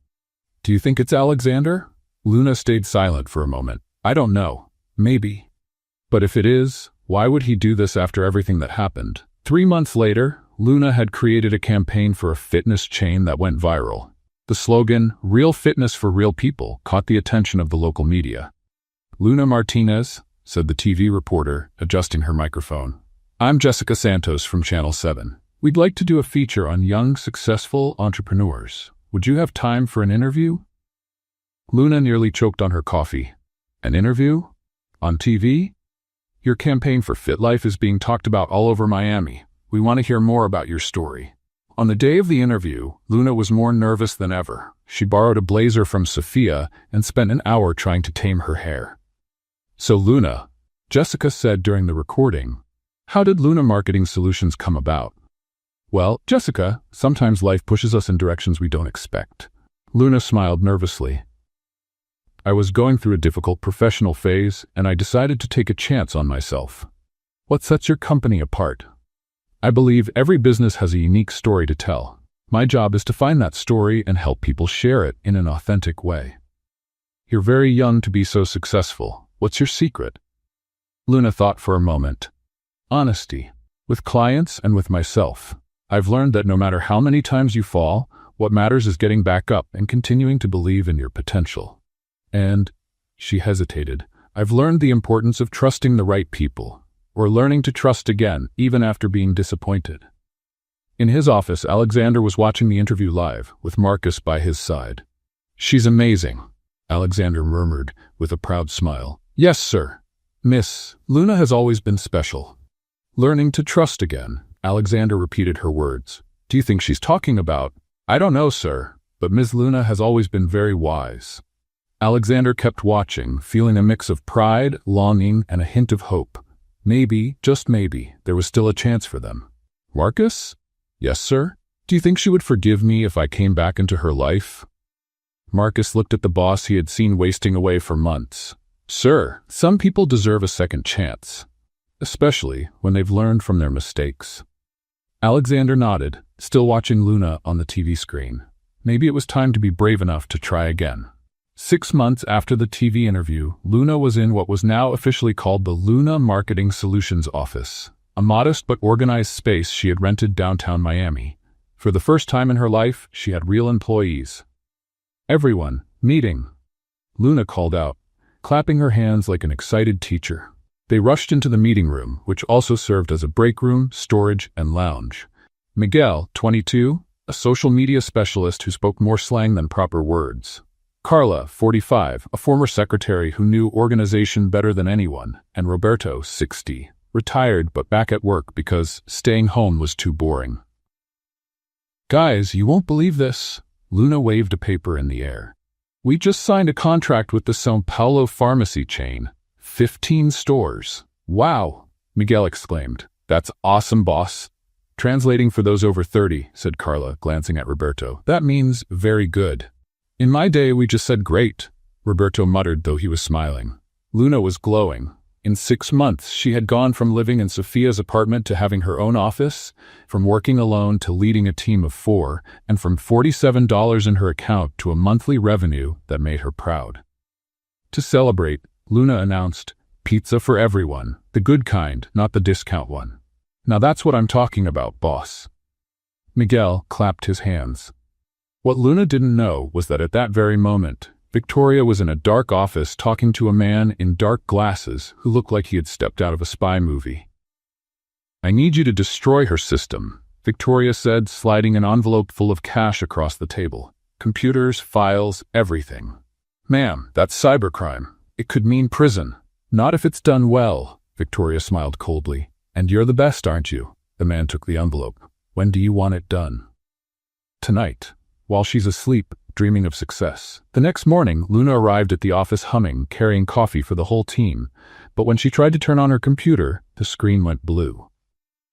Do you think it's Alexander? Luna stayed silent for a moment. I don't know. Maybe. But if it is, why would he do this after everything that happened? 3 months later, Luna had created a campaign for a fitness chain that went viral. The slogan, "Real Fitness for Real People," caught the attention of the local media. "Luna Martinez," said the TV reporter, adjusting her microphone. "I'm Jessica Santos from Channel 7. We'd like to do a feature on young, successful entrepreneurs. Would you have time for an interview?" Luna nearly choked on her coffee. An interview? On TV? Your campaign for Fit Life is being talked about all over Miami. We want to hear more about your story. On the day of the interview, Luna was more nervous than ever. She borrowed a blazer from Sophia and spent an hour trying to tame her hair. "So Luna," Jessica said during the recording, "how did Luna Marketing Solutions come about?" "Well, Jessica, sometimes life pushes us in directions we don't expect." Luna smiled nervously. "I was going through a difficult professional phase, and I decided to take a chance on myself." "What sets your company apart?" "I believe every business has a unique story to tell. My job is to find that story and help people share it in an authentic way." "You're very young to be so successful. What's your secret?" Luna thought for a moment. "Honesty. With clients and with myself. I've learned that no matter how many times you fall, what matters is getting back up and continuing to believe in your potential. And," she hesitated, "I've learned the importance of trusting the right people, or learning to trust again, even after being disappointed." In his office, Alexander was watching the interview live, with Marcus by his side. "She's amazing," Alexander murmured, with a proud smile. "Yes, sir. Miss Luna has always been special." "Learning to trust again," Alexander repeated her words. "Do you think she's talking about?" "I don't know, sir, but Ms. Luna has always been very wise." Alexander kept watching, feeling a mix of pride, longing, and a hint of hope. Maybe, just maybe, there was still a chance for them. "Marcus?" "Yes, sir? Do you think she would forgive me if I came back into her life?" Marcus looked at the boss he had seen wasting away for months. "Sir, some people deserve a second chance, especially when they've learned from their mistakes." Alexander nodded, still watching Luna on the TV screen. Maybe it was time to be brave enough to try again. 6 months after the TV interview, Luna was in what was now officially called the Luna Marketing Solutions office, a modest but organized space she had rented downtown Miami. For the first time in her life, she had real employees. "Everyone, meeting," Luna called out, clapping her hands like an excited teacher. They rushed into the meeting room, which also served as a break room, storage, and lounge. Miguel, 22, a social media specialist who spoke more slang than proper words. Carla, 45, a former secretary who knew organization better than anyone, and Roberto, 60, retired but back at work because staying home was too boring. "Guys, you won't believe this." Luna waved a paper in the air. "We just signed a contract with the São Paulo pharmacy chain. 15 stores. Wow," Miguel exclaimed. "That's awesome, boss." "Translating for those over 30, said Carla, glancing at Roberto. "That means very good." "In my day, we just said great," Roberto muttered, though he was smiling. Luna was glowing. In 6 months, she had gone from living in Sophia's apartment to having her own office, from working alone to leading a team of 4, and from $47 in her account to a monthly revenue that made her proud. To celebrate, Luna announced, "Pizza for everyone, the good kind, not the discount one." "Now that's what I'm talking about, boss." Miguel clapped his hands. What Luna didn't know was that at that very moment, Victoria was in a dark office talking to a man in dark glasses who looked like he had stepped out of a spy movie. "I need you to destroy her system," Victoria said, sliding an envelope full of cash across the table. "Computers, files, everything." "Ma'am, that's cybercrime. It could mean prison." "Not if it's done well," Victoria smiled coldly. "And you're the best, aren't you?" The man took the envelope. "When do you want it done?" "Tonight, while she's asleep, dreaming of success." The next morning, Luna arrived at the office humming, carrying coffee for the whole team. But when she tried to turn on her computer, the screen went blue.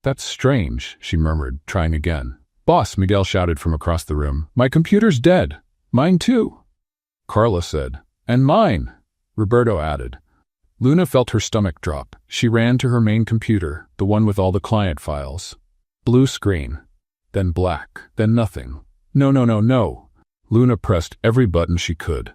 "That's strange," she murmured, trying again. "Boss," Miguel shouted from across the room, "my computer's dead." "Mine too." Carla said. And mine, Roberto added. Luna felt her stomach drop. She ran to her main computer, the one with all the client files. Blue screen. Then black. Then nothing. No, no, no, no. Luna pressed every button she could.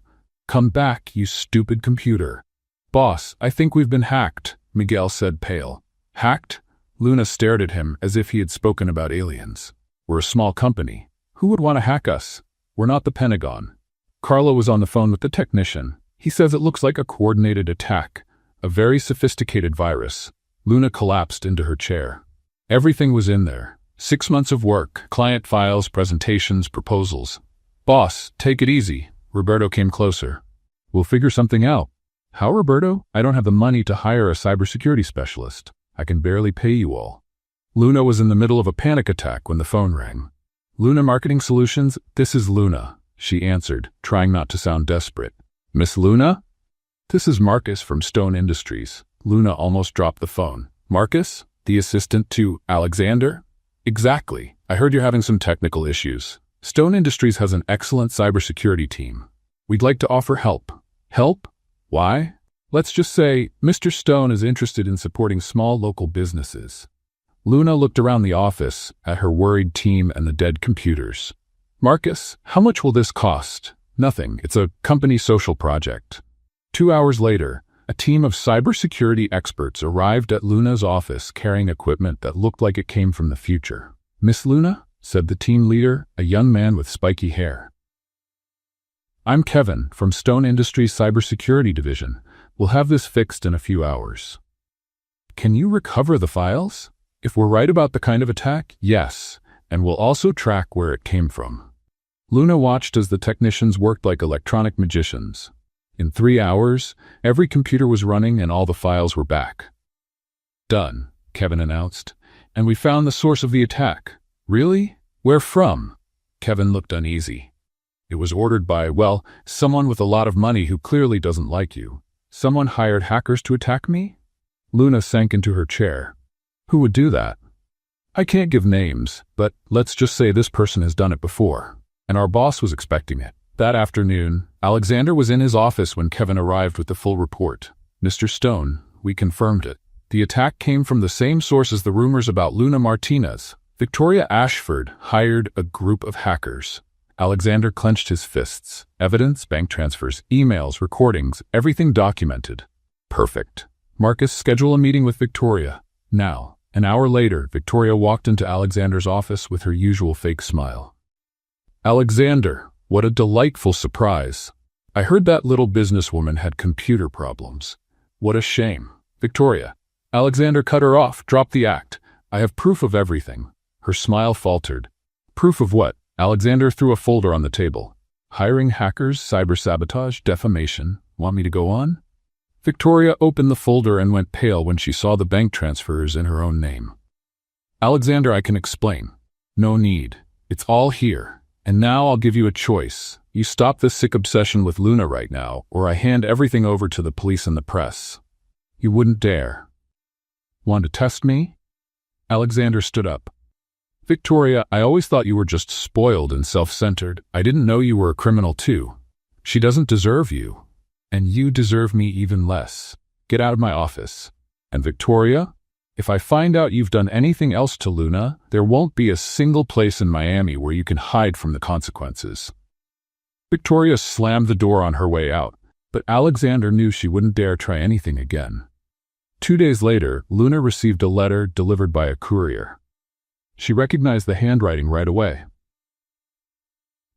Come back, you stupid computer. Boss, I think we've been hacked, Miguel said, pale. Hacked? Luna stared at him as if he had spoken about aliens. We're a small company. Who would want to hack us? We're not the Pentagon. Carla was on the phone with the technician. He says it looks like a coordinated attack, a very sophisticated virus. Luna collapsed into her chair. Everything was in there. 6 months of work, client files, presentations, proposals. Boss, take it easy. Roberto came closer. We'll figure something out. How, Roberto? I don't have the money to hire a cybersecurity specialist. I can barely pay you all. Luna was in the middle of a panic attack when the phone rang. Luna Marketing Solutions, this is Luna, she answered, trying not to sound desperate. Miss Luna? This is Marcus from Stone Industries. Luna almost dropped the phone. Marcus? The assistant to Alexander? Exactly. I heard you're having some technical issues. Stone Industries has an excellent cybersecurity team. We'd like to offer help. Help? Why? Let's just say Mr. Stone is interested in supporting small local businesses. Luna looked around the office at her worried team and the dead computers. Marcus, how much will this cost? Nothing. It's a company social project. 2 hours later, a team of cybersecurity experts arrived at Luna's office carrying equipment that looked like it came from the future. Miss Luna? Said the team leader, a young man with spiky hair. I'm Kevin from Stone Industries Cybersecurity Division. We'll have this fixed in a few hours. Can you recover the files? If we're right about the kind of attack, yes, and we'll also track where it came from. Luna watched as the technicians worked like electronic magicians. In 3 hours, every computer was running and all the files were back. Done, Kevin announced, and we found the source of the attack. Really? Where from? Kevin looked uneasy. It was ordered by, well, someone with a lot of money who clearly doesn't like you. Someone hired hackers to attack me? Luna sank into her chair. Who would do that? I can't give names, but let's just say this person has done it before, and our boss was expecting it. That afternoon, Alexander was in his office when Kevin arrived with the full report. Mr. Stone, we confirmed it. The attack came from the same source as the rumors about Luna Martinez. Victoria Ashford hired a group of hackers. Alexander clenched his fists. Evidence, bank transfers, emails, recordings, everything documented. Perfect. Marcus, schedule a meeting with Victoria. Now. An hour later, Victoria walked into Alexander's office with her usual fake smile. Alexander, what a delightful surprise. I heard that little businesswoman had computer problems. What a shame. Victoria. Alexander cut her off, dropped the act. I have proof of everything. Her smile faltered. Proof of what? Alexander threw a folder on the table. Hiring hackers, cyber-sabotage, defamation. Want me to go on? Victoria opened the folder and went pale when she saw the bank transfers in her own name. Alexander, I can explain. No need. It's all here. And now I'll give you a choice. You stop this sick obsession with Luna right now, or I hand everything over to the police and the press. You wouldn't dare. Want to test me? Alexander stood up. Victoria, I always thought you were just spoiled and self-centered. I didn't know you were a criminal too. She doesn't deserve you. And you deserve me even less. Get out of my office. And Victoria, if I find out you've done anything else to Luna, there won't be a single place in Miami where you can hide from the consequences. Victoria slammed the door on her way out, but Alexander knew she wouldn't dare try anything again. 2 days later, Luna received a letter delivered by a courier. She recognized the handwriting right away.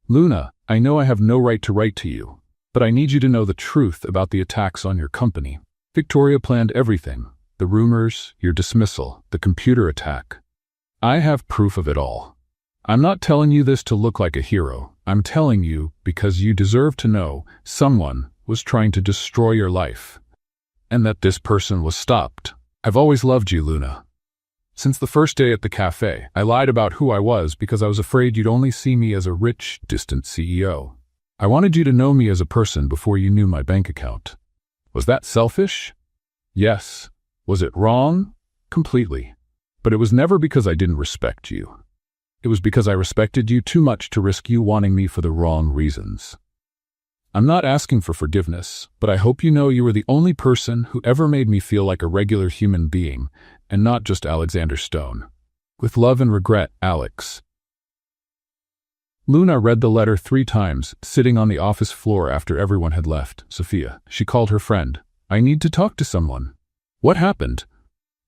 Luna, I know I have no right to write to you, but I need you to know the truth about the attacks on your company. Victoria planned everything. The rumors, your dismissal, the computer attack. I have proof of it all. I'm not telling you this to look like a hero. I'm telling you because you deserve to know someone was trying to destroy your life, and that this person was stopped. I've always loved you, Luna. Since the first day at the cafe, I lied about who I was because I was afraid you'd only see me as a rich, distant CEO. I wanted you to know me as a person before you knew my bank account. Was that selfish? Yes. Was it wrong? Completely. But it was never because I didn't respect you. It was because I respected you too much to risk you wanting me for the wrong reasons. I'm not asking for forgiveness, but I hope you know you were the only person who ever made me feel like a regular human being, and not just Alexander Stone. With love and regret, Alex. Luna read the letter 3 times, sitting on the office floor after everyone had left. Sophia. She called her friend. I need to talk to someone. What happened?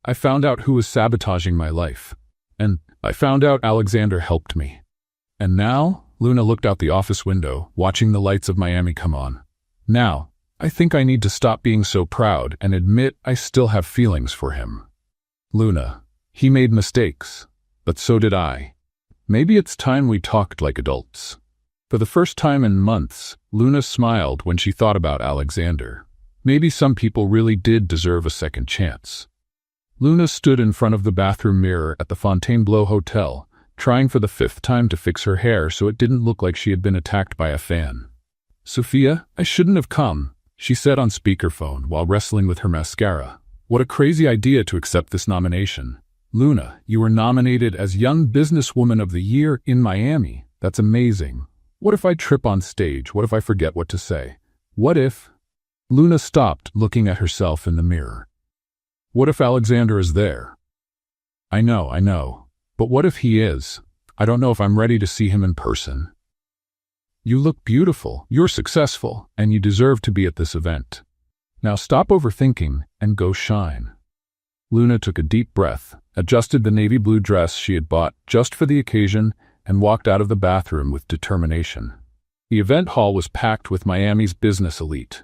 I found out who was sabotaging my life. And I found out Alexander helped me. And now? Luna looked out the office window, watching the lights of Miami come on. Now, I think I need to stop being so proud and admit I still have feelings for him. Luna. He made mistakes, but so did I. Maybe it's time we talked like adults. For the first time in months, Luna smiled when she thought about Alexander. Maybe some people really did deserve a second chance. Luna stood in front of the bathroom mirror at the Fontainebleau Hotel, trying for the 5th time to fix her hair so it didn't look like she had been attacked by a fan. Sophia, I shouldn't have come, she said on speakerphone while wrestling with her mascara. What a crazy idea to accept this nomination. Luna, you were nominated as Young Businesswoman of the Year in Miami. That's amazing. What if I trip on stage? What if I forget what to say? What if... Luna stopped, looking at herself in the mirror. What if Alexander is there? I know. But what if he is? I don't know if I'm ready to see him in person. You look beautiful, you're successful, and you deserve to be at this event. Now stop overthinking and go shine. Luna took a deep breath, adjusted the navy blue dress she had bought just for the occasion, and walked out of the bathroom with determination. The event hall was packed with Miami's business elite.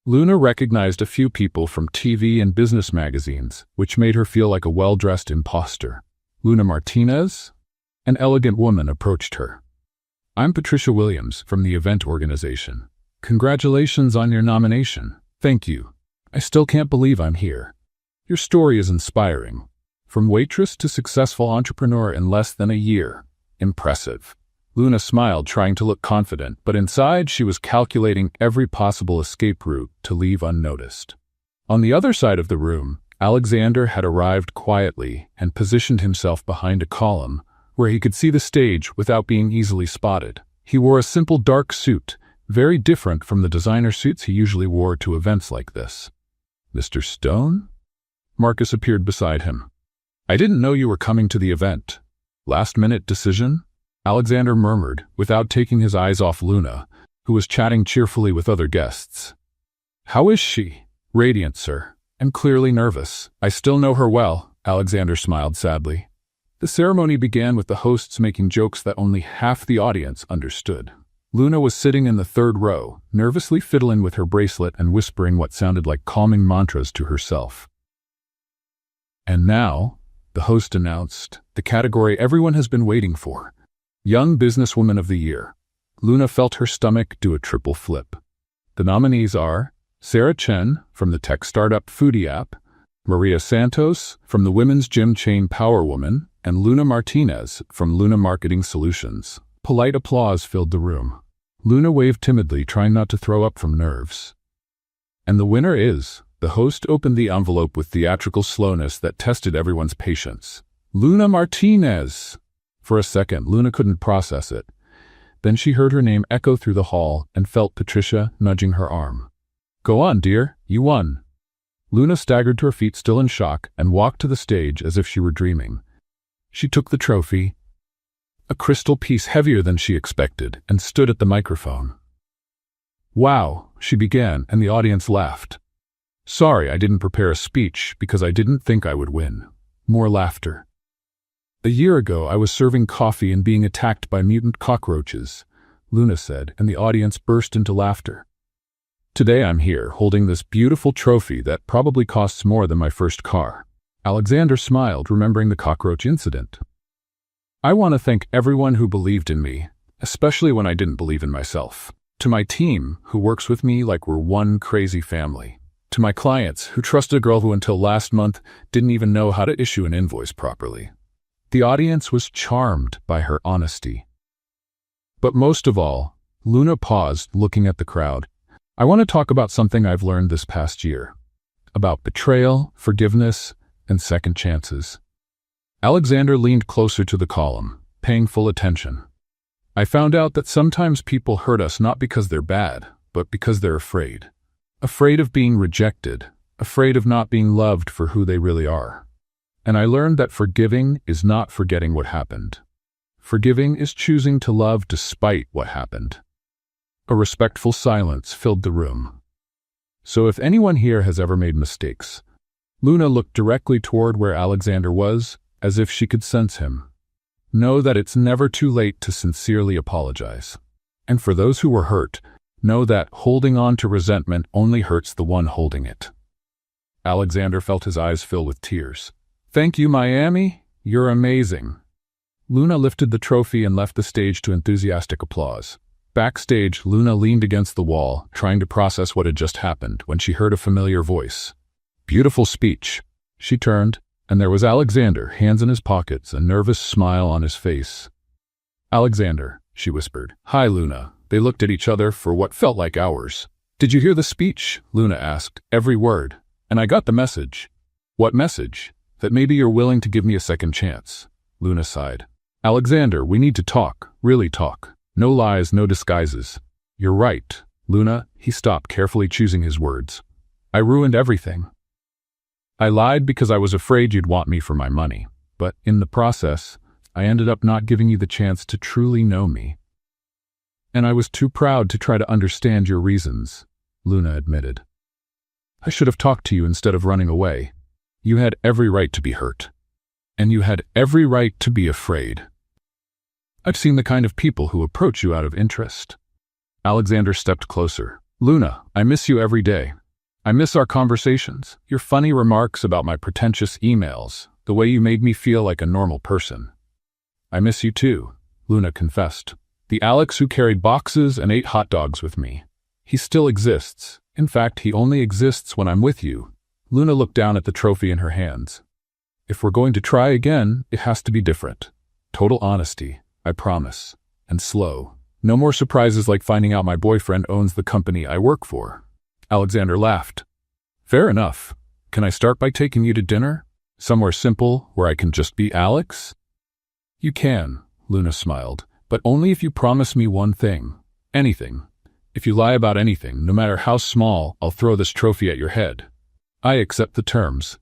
Luna recognized a few people from TV and business magazines, which made her feel like a well-dressed imposter. Luna Martinez? An elegant woman approached her. I'm Patricia Williams from the event organization. Congratulations on your nomination. Thank you. I still can't believe I'm here. Your story is inspiring. From waitress to successful entrepreneur in less than a year. Impressive. Luna smiled, trying to look confident, but inside she was calculating every possible escape route to leave unnoticed. On the other side of the room, Alexander had arrived quietly and positioned himself behind a column where he could see the stage without being easily spotted. He wore a simple dark suit, very different from the designer suits he usually wore to events like this. Mr. Stone? Marcus appeared beside him. I didn't know you were coming to the event. Last-minute decision? Alexander murmured, without taking his eyes off Luna, who was chatting cheerfully with other guests. How is she? Radiant, sir. And clearly nervous. I still know her well, Alexander smiled sadly. The ceremony began with the hosts making jokes that only half the audience understood. Luna was sitting in the 3rd row, nervously fiddling with her bracelet and whispering what sounded like calming mantras to herself. And now, the host announced, the category everyone has been waiting for. Young Businesswoman of the Year. Luna felt her stomach do a triple flip. The nominees are Sarah Chen from the tech startup Foodie app, Maria Santos from the women's gym chain Power Woman, and Luna Martinez from Luna Marketing Solutions. Polite applause filled the room. Luna waved timidly, trying not to throw up from nerves. And the winner is... The host opened the envelope with theatrical slowness that tested everyone's patience. Luna Martinez! For a second, Luna couldn't process it. Then she heard her name echo through the hall and felt Patricia nudging her arm. Go on, dear, you won. Luna staggered to her feet, still in shock, and walked to the stage as if she were dreaming. She took the trophy, a crystal piece heavier than she expected, and stood at the microphone. Wow, she began, and the audience laughed. Sorry, I didn't prepare a speech because I didn't think I would win. More laughter. A year ago, I was serving coffee and being attacked by mutant cockroaches, Luna said, and the audience burst into laughter. Today I'm here, holding this beautiful trophy that probably costs more than my first car. Alexander smiled, remembering the cockroach incident. I want to thank everyone who believed in me, especially when I didn't believe in myself. To my team, who works with me like we're one crazy family. To my clients, who trusted a girl who until last month didn't even know how to issue an invoice properly. The audience was charmed by her honesty. But most of all, Luna paused, looking at the crowd. I want to talk about something I've learned this past year. About betrayal, forgiveness, and second chances. Alexander leaned closer to the column, paying full attention. I found out that sometimes people hurt us not because they're bad, but because they're afraid. Afraid of being rejected, afraid of not being loved for who they really are. And I learned that forgiving is not forgetting what happened. Forgiving is choosing to love despite what happened. A respectful silence filled the room. So if anyone here has ever made mistakes, Luna looked directly toward where Alexander was, as if she could sense him. Know that it's never too late to sincerely apologize. And for those who were hurt, know that holding on to resentment only hurts the one holding it. Alexander felt his eyes fill with tears. Thank you, Miami. You're amazing. Luna lifted the trophy and left the stage to enthusiastic applause. Backstage, Luna leaned against the wall, trying to process what had just happened, when she heard a familiar voice. Beautiful speech. She turned, and there was Alexander, hands in his pockets, a nervous smile on his face. Alexander, she whispered. Hi, Luna. They looked at each other for what felt like hours. Did you hear the speech? Luna asked. Every word. And I got the message. What message? That maybe you're willing to give me a second chance. Luna sighed. Alexander, we need to talk, really talk. No lies, no disguises. You're right, Luna. He stopped, carefully choosing his words. I ruined everything. I lied because I was afraid you'd want me for my money. But in the process, I ended up not giving you the chance to truly know me. And I was too proud to try to understand your reasons, Luna admitted. I should have talked to you instead of running away. You had every right to be hurt. And you had every right to be afraid. I've seen the kind of people who approach you out of interest. Alexander stepped closer. Luna, I miss you every day. I miss our conversations, your funny remarks about my pretentious emails, the way you made me feel like a normal person. I miss you too, Luna confessed. The Alex who carried boxes and ate hot dogs with me. He still exists. In fact, he only exists when I'm with you. Luna looked down at the trophy in her hands. If we're going to try again, it has to be different. Total honesty, I promise. And slow. No more surprises like finding out my boyfriend owns the company I work for. Alexander laughed. Fair enough. Can I start by taking you to dinner? Somewhere simple, where I can just be Alex? You can, Luna smiled, but only if you promise me one thing. Anything. If you lie about anything, no matter how small, I'll throw this trophy at your head. I accept the terms.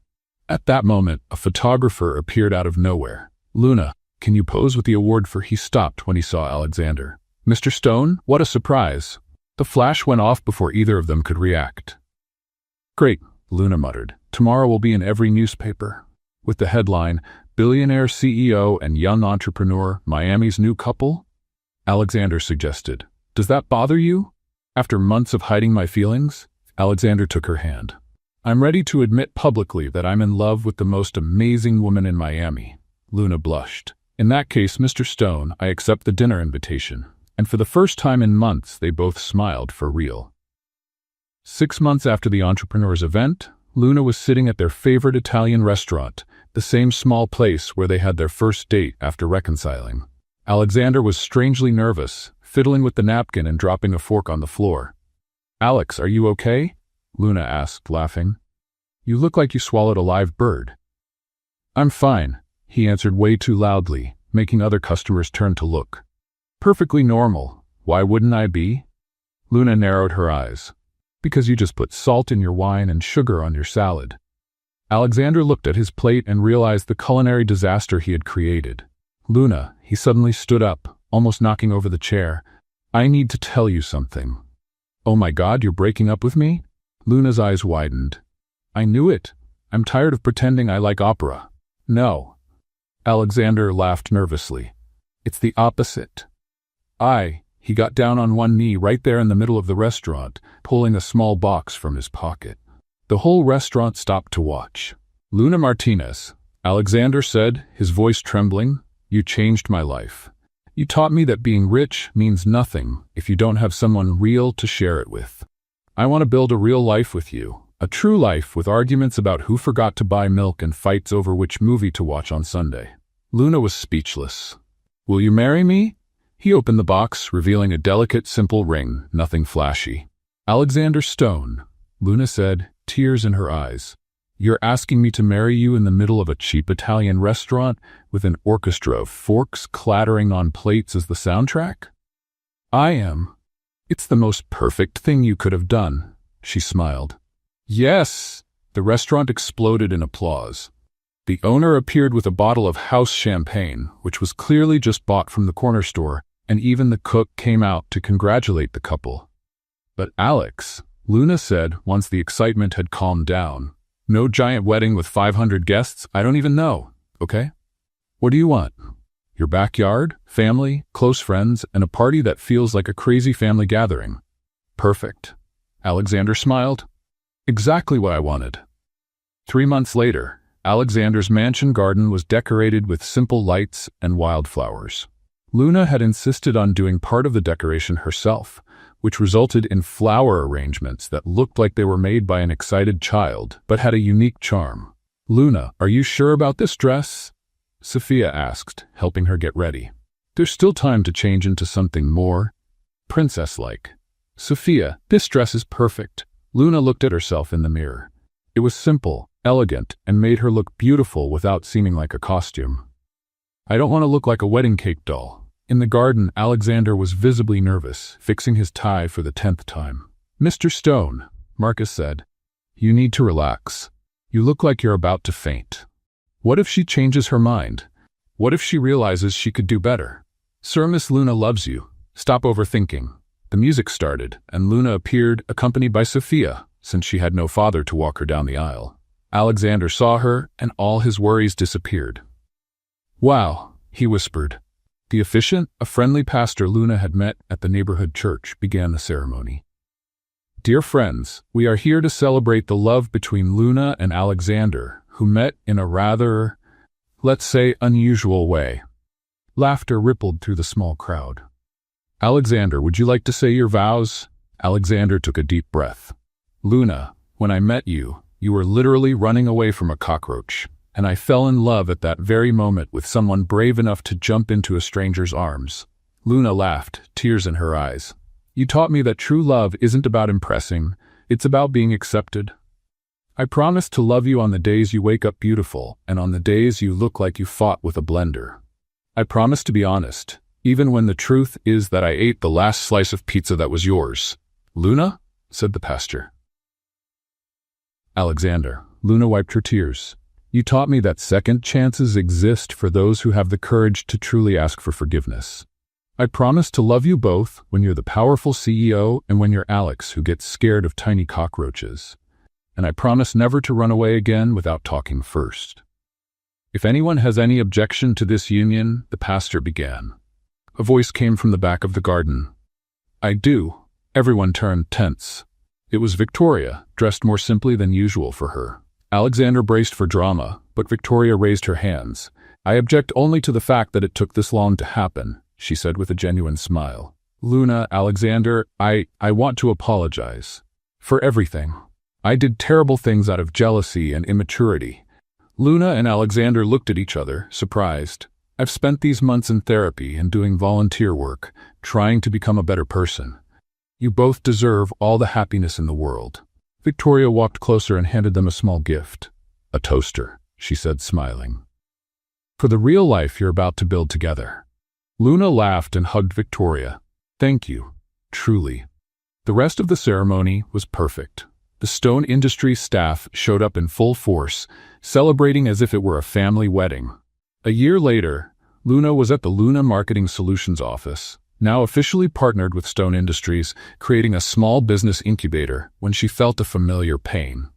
At that moment, a photographer appeared out of nowhere. Luna, can you pose with the award for? He stopped when he saw Alexander. Mr. Stone, what a surprise. The flash went off before either of them could react. Great, Luna muttered. Tomorrow will be in every newspaper. With the headline, Billionaire CEO and Young Entrepreneur, Miami's New Couple? Alexander suggested. Does that bother you? After months of hiding my feelings, Alexander took her hand. I'm ready to admit publicly that I'm in love with the most amazing woman in Miami. Luna blushed. In that case, Mr. Stone, I accept the dinner invitation. And for the first time in months, they both smiled for real. 6 months after the entrepreneur's event, Luna was sitting at their favorite Italian restaurant, the same small place where they had their first date after reconciling. Alexander was strangely nervous, fiddling with the napkin and dropping a fork on the floor. Alex, are you okay? Luna asked, laughing. You look like you swallowed a live bird. I'm fine, he answered way too loudly, making other customers turn to look. Perfectly normal. Why wouldn't I be? Luna narrowed her eyes. Because you just put salt in your wine and sugar on your salad. Alexander looked at his plate and realized the culinary disaster he had created. Luna, he suddenly stood up, almost knocking over the chair. I need to tell you something. Oh my God, you're breaking up with me? Luna's eyes widened. I knew it. I'm tired of pretending I like opera. No. Alexander laughed nervously. It's the opposite. He got down on one knee right there in the middle of the restaurant, pulling a small box from his pocket. The whole restaurant stopped to watch. Luna Martinez, Alexander said, his voice trembling, you changed my life. You taught me that being rich means nothing if you don't have someone real to share it with. I want to build a real life with you, a true life with arguments about who forgot to buy milk and fights over which movie to watch on Sunday. Luna was speechless. Will you marry me? He opened the box, revealing a delicate, simple ring, nothing flashy. Alexander Stone, Luna said, tears in her eyes. You're asking me to marry you in the middle of a cheap Italian restaurant with an orchestra of forks clattering on plates as the soundtrack? I am. It's the most perfect thing you could have done, she smiled. Yes! The restaurant exploded in applause. The owner appeared with a bottle of house champagne, which was clearly just bought from the corner store, and even the cook came out to congratulate the couple. But Alex, Luna said once the excitement had calmed down, no giant wedding with 500 guests, I don't even know, okay? What do you want? Your backyard, family, close friends, and a party that feels like a crazy family gathering. Perfect. Alexander smiled. Exactly what I wanted. 3 months later, Alexander's mansion garden was decorated with simple lights and wildflowers. Luna had insisted on doing part of the decoration herself, which resulted in flower arrangements that looked like they were made by an excited child, but had a unique charm. Luna, are you sure about this dress? Sophia asked, helping her get ready. There's still time to change into something more princess-like. Sophia, this dress is perfect. Luna looked at herself in the mirror. It was simple, elegant, and made her look beautiful without seeming like a costume. I don't want to look like a wedding cake doll. In the garden, Alexander was visibly nervous, fixing his tie for the 10th time. Mr. Stone, Marcus said, you need to relax. You look like you're about to faint. What if she changes her mind? What if she realizes she could do better? Sir, Miss Luna loves you. Stop overthinking. The music started, and Luna appeared, accompanied by Sophia, since she had no father to walk her down the aisle. Alexander saw her, and all his worries disappeared. Wow, he whispered. The officiant, a friendly pastor Luna had met at the neighborhood church, began the ceremony. Dear friends, we are here to celebrate the love between Luna and Alexander, who met in a rather, let's say, unusual way. Laughter rippled through the small crowd. Alexander, would you like to say your vows? Alexander took a deep breath. Luna, when I met you, you were literally running away from a cockroach, and I fell in love at that very moment with someone brave enough to jump into a stranger's arms. Luna laughed, tears in her eyes. You taught me that true love isn't about impressing, it's about being accepted. I promise to love you on the days you wake up beautiful and on the days you look like you fought with a blender. I promise to be honest, even when the truth is that I ate the last slice of pizza that was yours. Luna? Said the pastor. Alexander, Luna wiped her tears. You taught me that second chances exist for those who have the courage to truly ask for forgiveness. I promise to love you both when you're the powerful CEO and when you're Alex who gets scared of tiny cockroaches. And I promise never to run away again without talking first. If anyone has any objection to this union, the pastor began. A voice came from the back of the garden. I do. Everyone turned tense. It was Victoria, dressed more simply than usual for her. Alexander braced for drama, but Victoria raised her hands. I object only to the fact that it took this long to happen, she said with a genuine smile. Luna, Alexander, I want to apologize. For everything. I did terrible things out of jealousy and immaturity. Luna and Alexander looked at each other, surprised. I've spent these months in therapy and doing volunteer work, trying to become a better person. You both deserve all the happiness in the world. Victoria walked closer and handed them a small gift. A toaster, she said, smiling. For the real life you're about to build together. Luna laughed and hugged Victoria. Thank you, truly. The rest of the ceremony was perfect. The Stone Industries staff showed up in full force, celebrating as if it were a family wedding. A year later, Luna was at the Luna Marketing Solutions office, now officially partnered with Stone Industries, creating a small business incubator when she felt a familiar pain.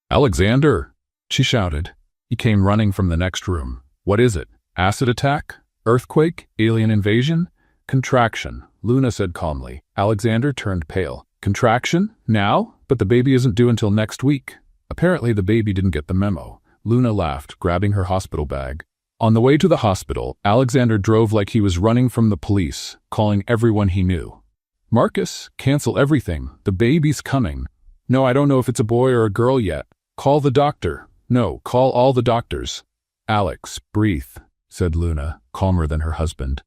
Alexander, she shouted. He came running from the next room. What is it? Acid attack? Earthquake? Alien invasion? Contraction, Luna said calmly. Alexander turned pale. Contraction? Now? But the baby isn't due until next week. Apparently the baby didn't get the memo. Luna laughed, grabbing her hospital bag. On the way to the hospital, Alexander drove like he was running from the police, calling everyone he knew. Marcus, cancel everything. The baby's coming. No, I don't know if it's a boy or a girl yet. Call the doctor. No, call all the doctors. Alex, breathe, said Luna, calmer than her husband.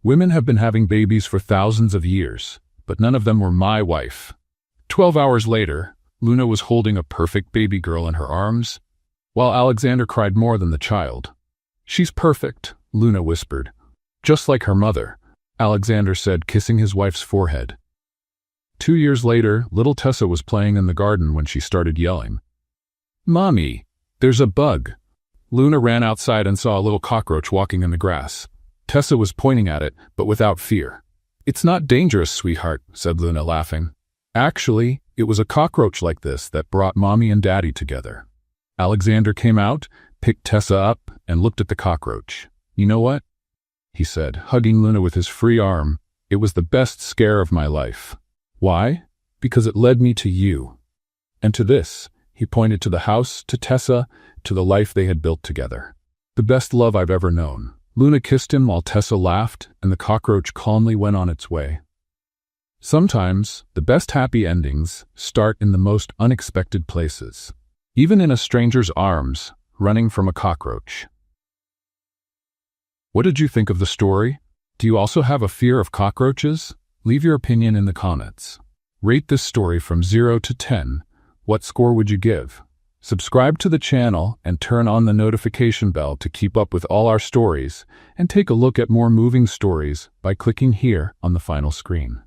Women have been having babies for thousands of years, but none of them were my wife. 12 hours later, Luna was holding a perfect baby girl in her arms, while Alexander cried more than the child. "She's perfect," Luna whispered. "Just like her mother," Alexander said, kissing his wife's forehead. 2 years later, little Tessa was playing in the garden when she started yelling, "Mommy, there's a bug." Luna ran outside and saw a little cockroach walking in the grass. Tessa was pointing at it, but without fear. "It's not dangerous, sweetheart," said Luna, laughing. "Actually, it was a cockroach like this that brought Mommy and Daddy together." Alexander came out, picked Tessa up, and looked at the cockroach. "You know what?" he said, hugging Luna with his free arm. "It was the best scare of my life." "Why?" "Because it led me to you. And to this." He pointed to the house, to Tessa, to the life they had built together. "The best love I've ever known." Luna kissed him while Tessa laughed, and the cockroach calmly went on its way. Sometimes, the best happy endings start in the most unexpected places. Even in a stranger's arms, running from a cockroach. What did you think of the story? Do you also have a fear of cockroaches? Leave your opinion in the comments. Rate this story from 0 to 10. What score would you give? Subscribe to the channel and turn on the notification bell to keep up with all our stories, and take a look at more moving stories by clicking here on the final screen.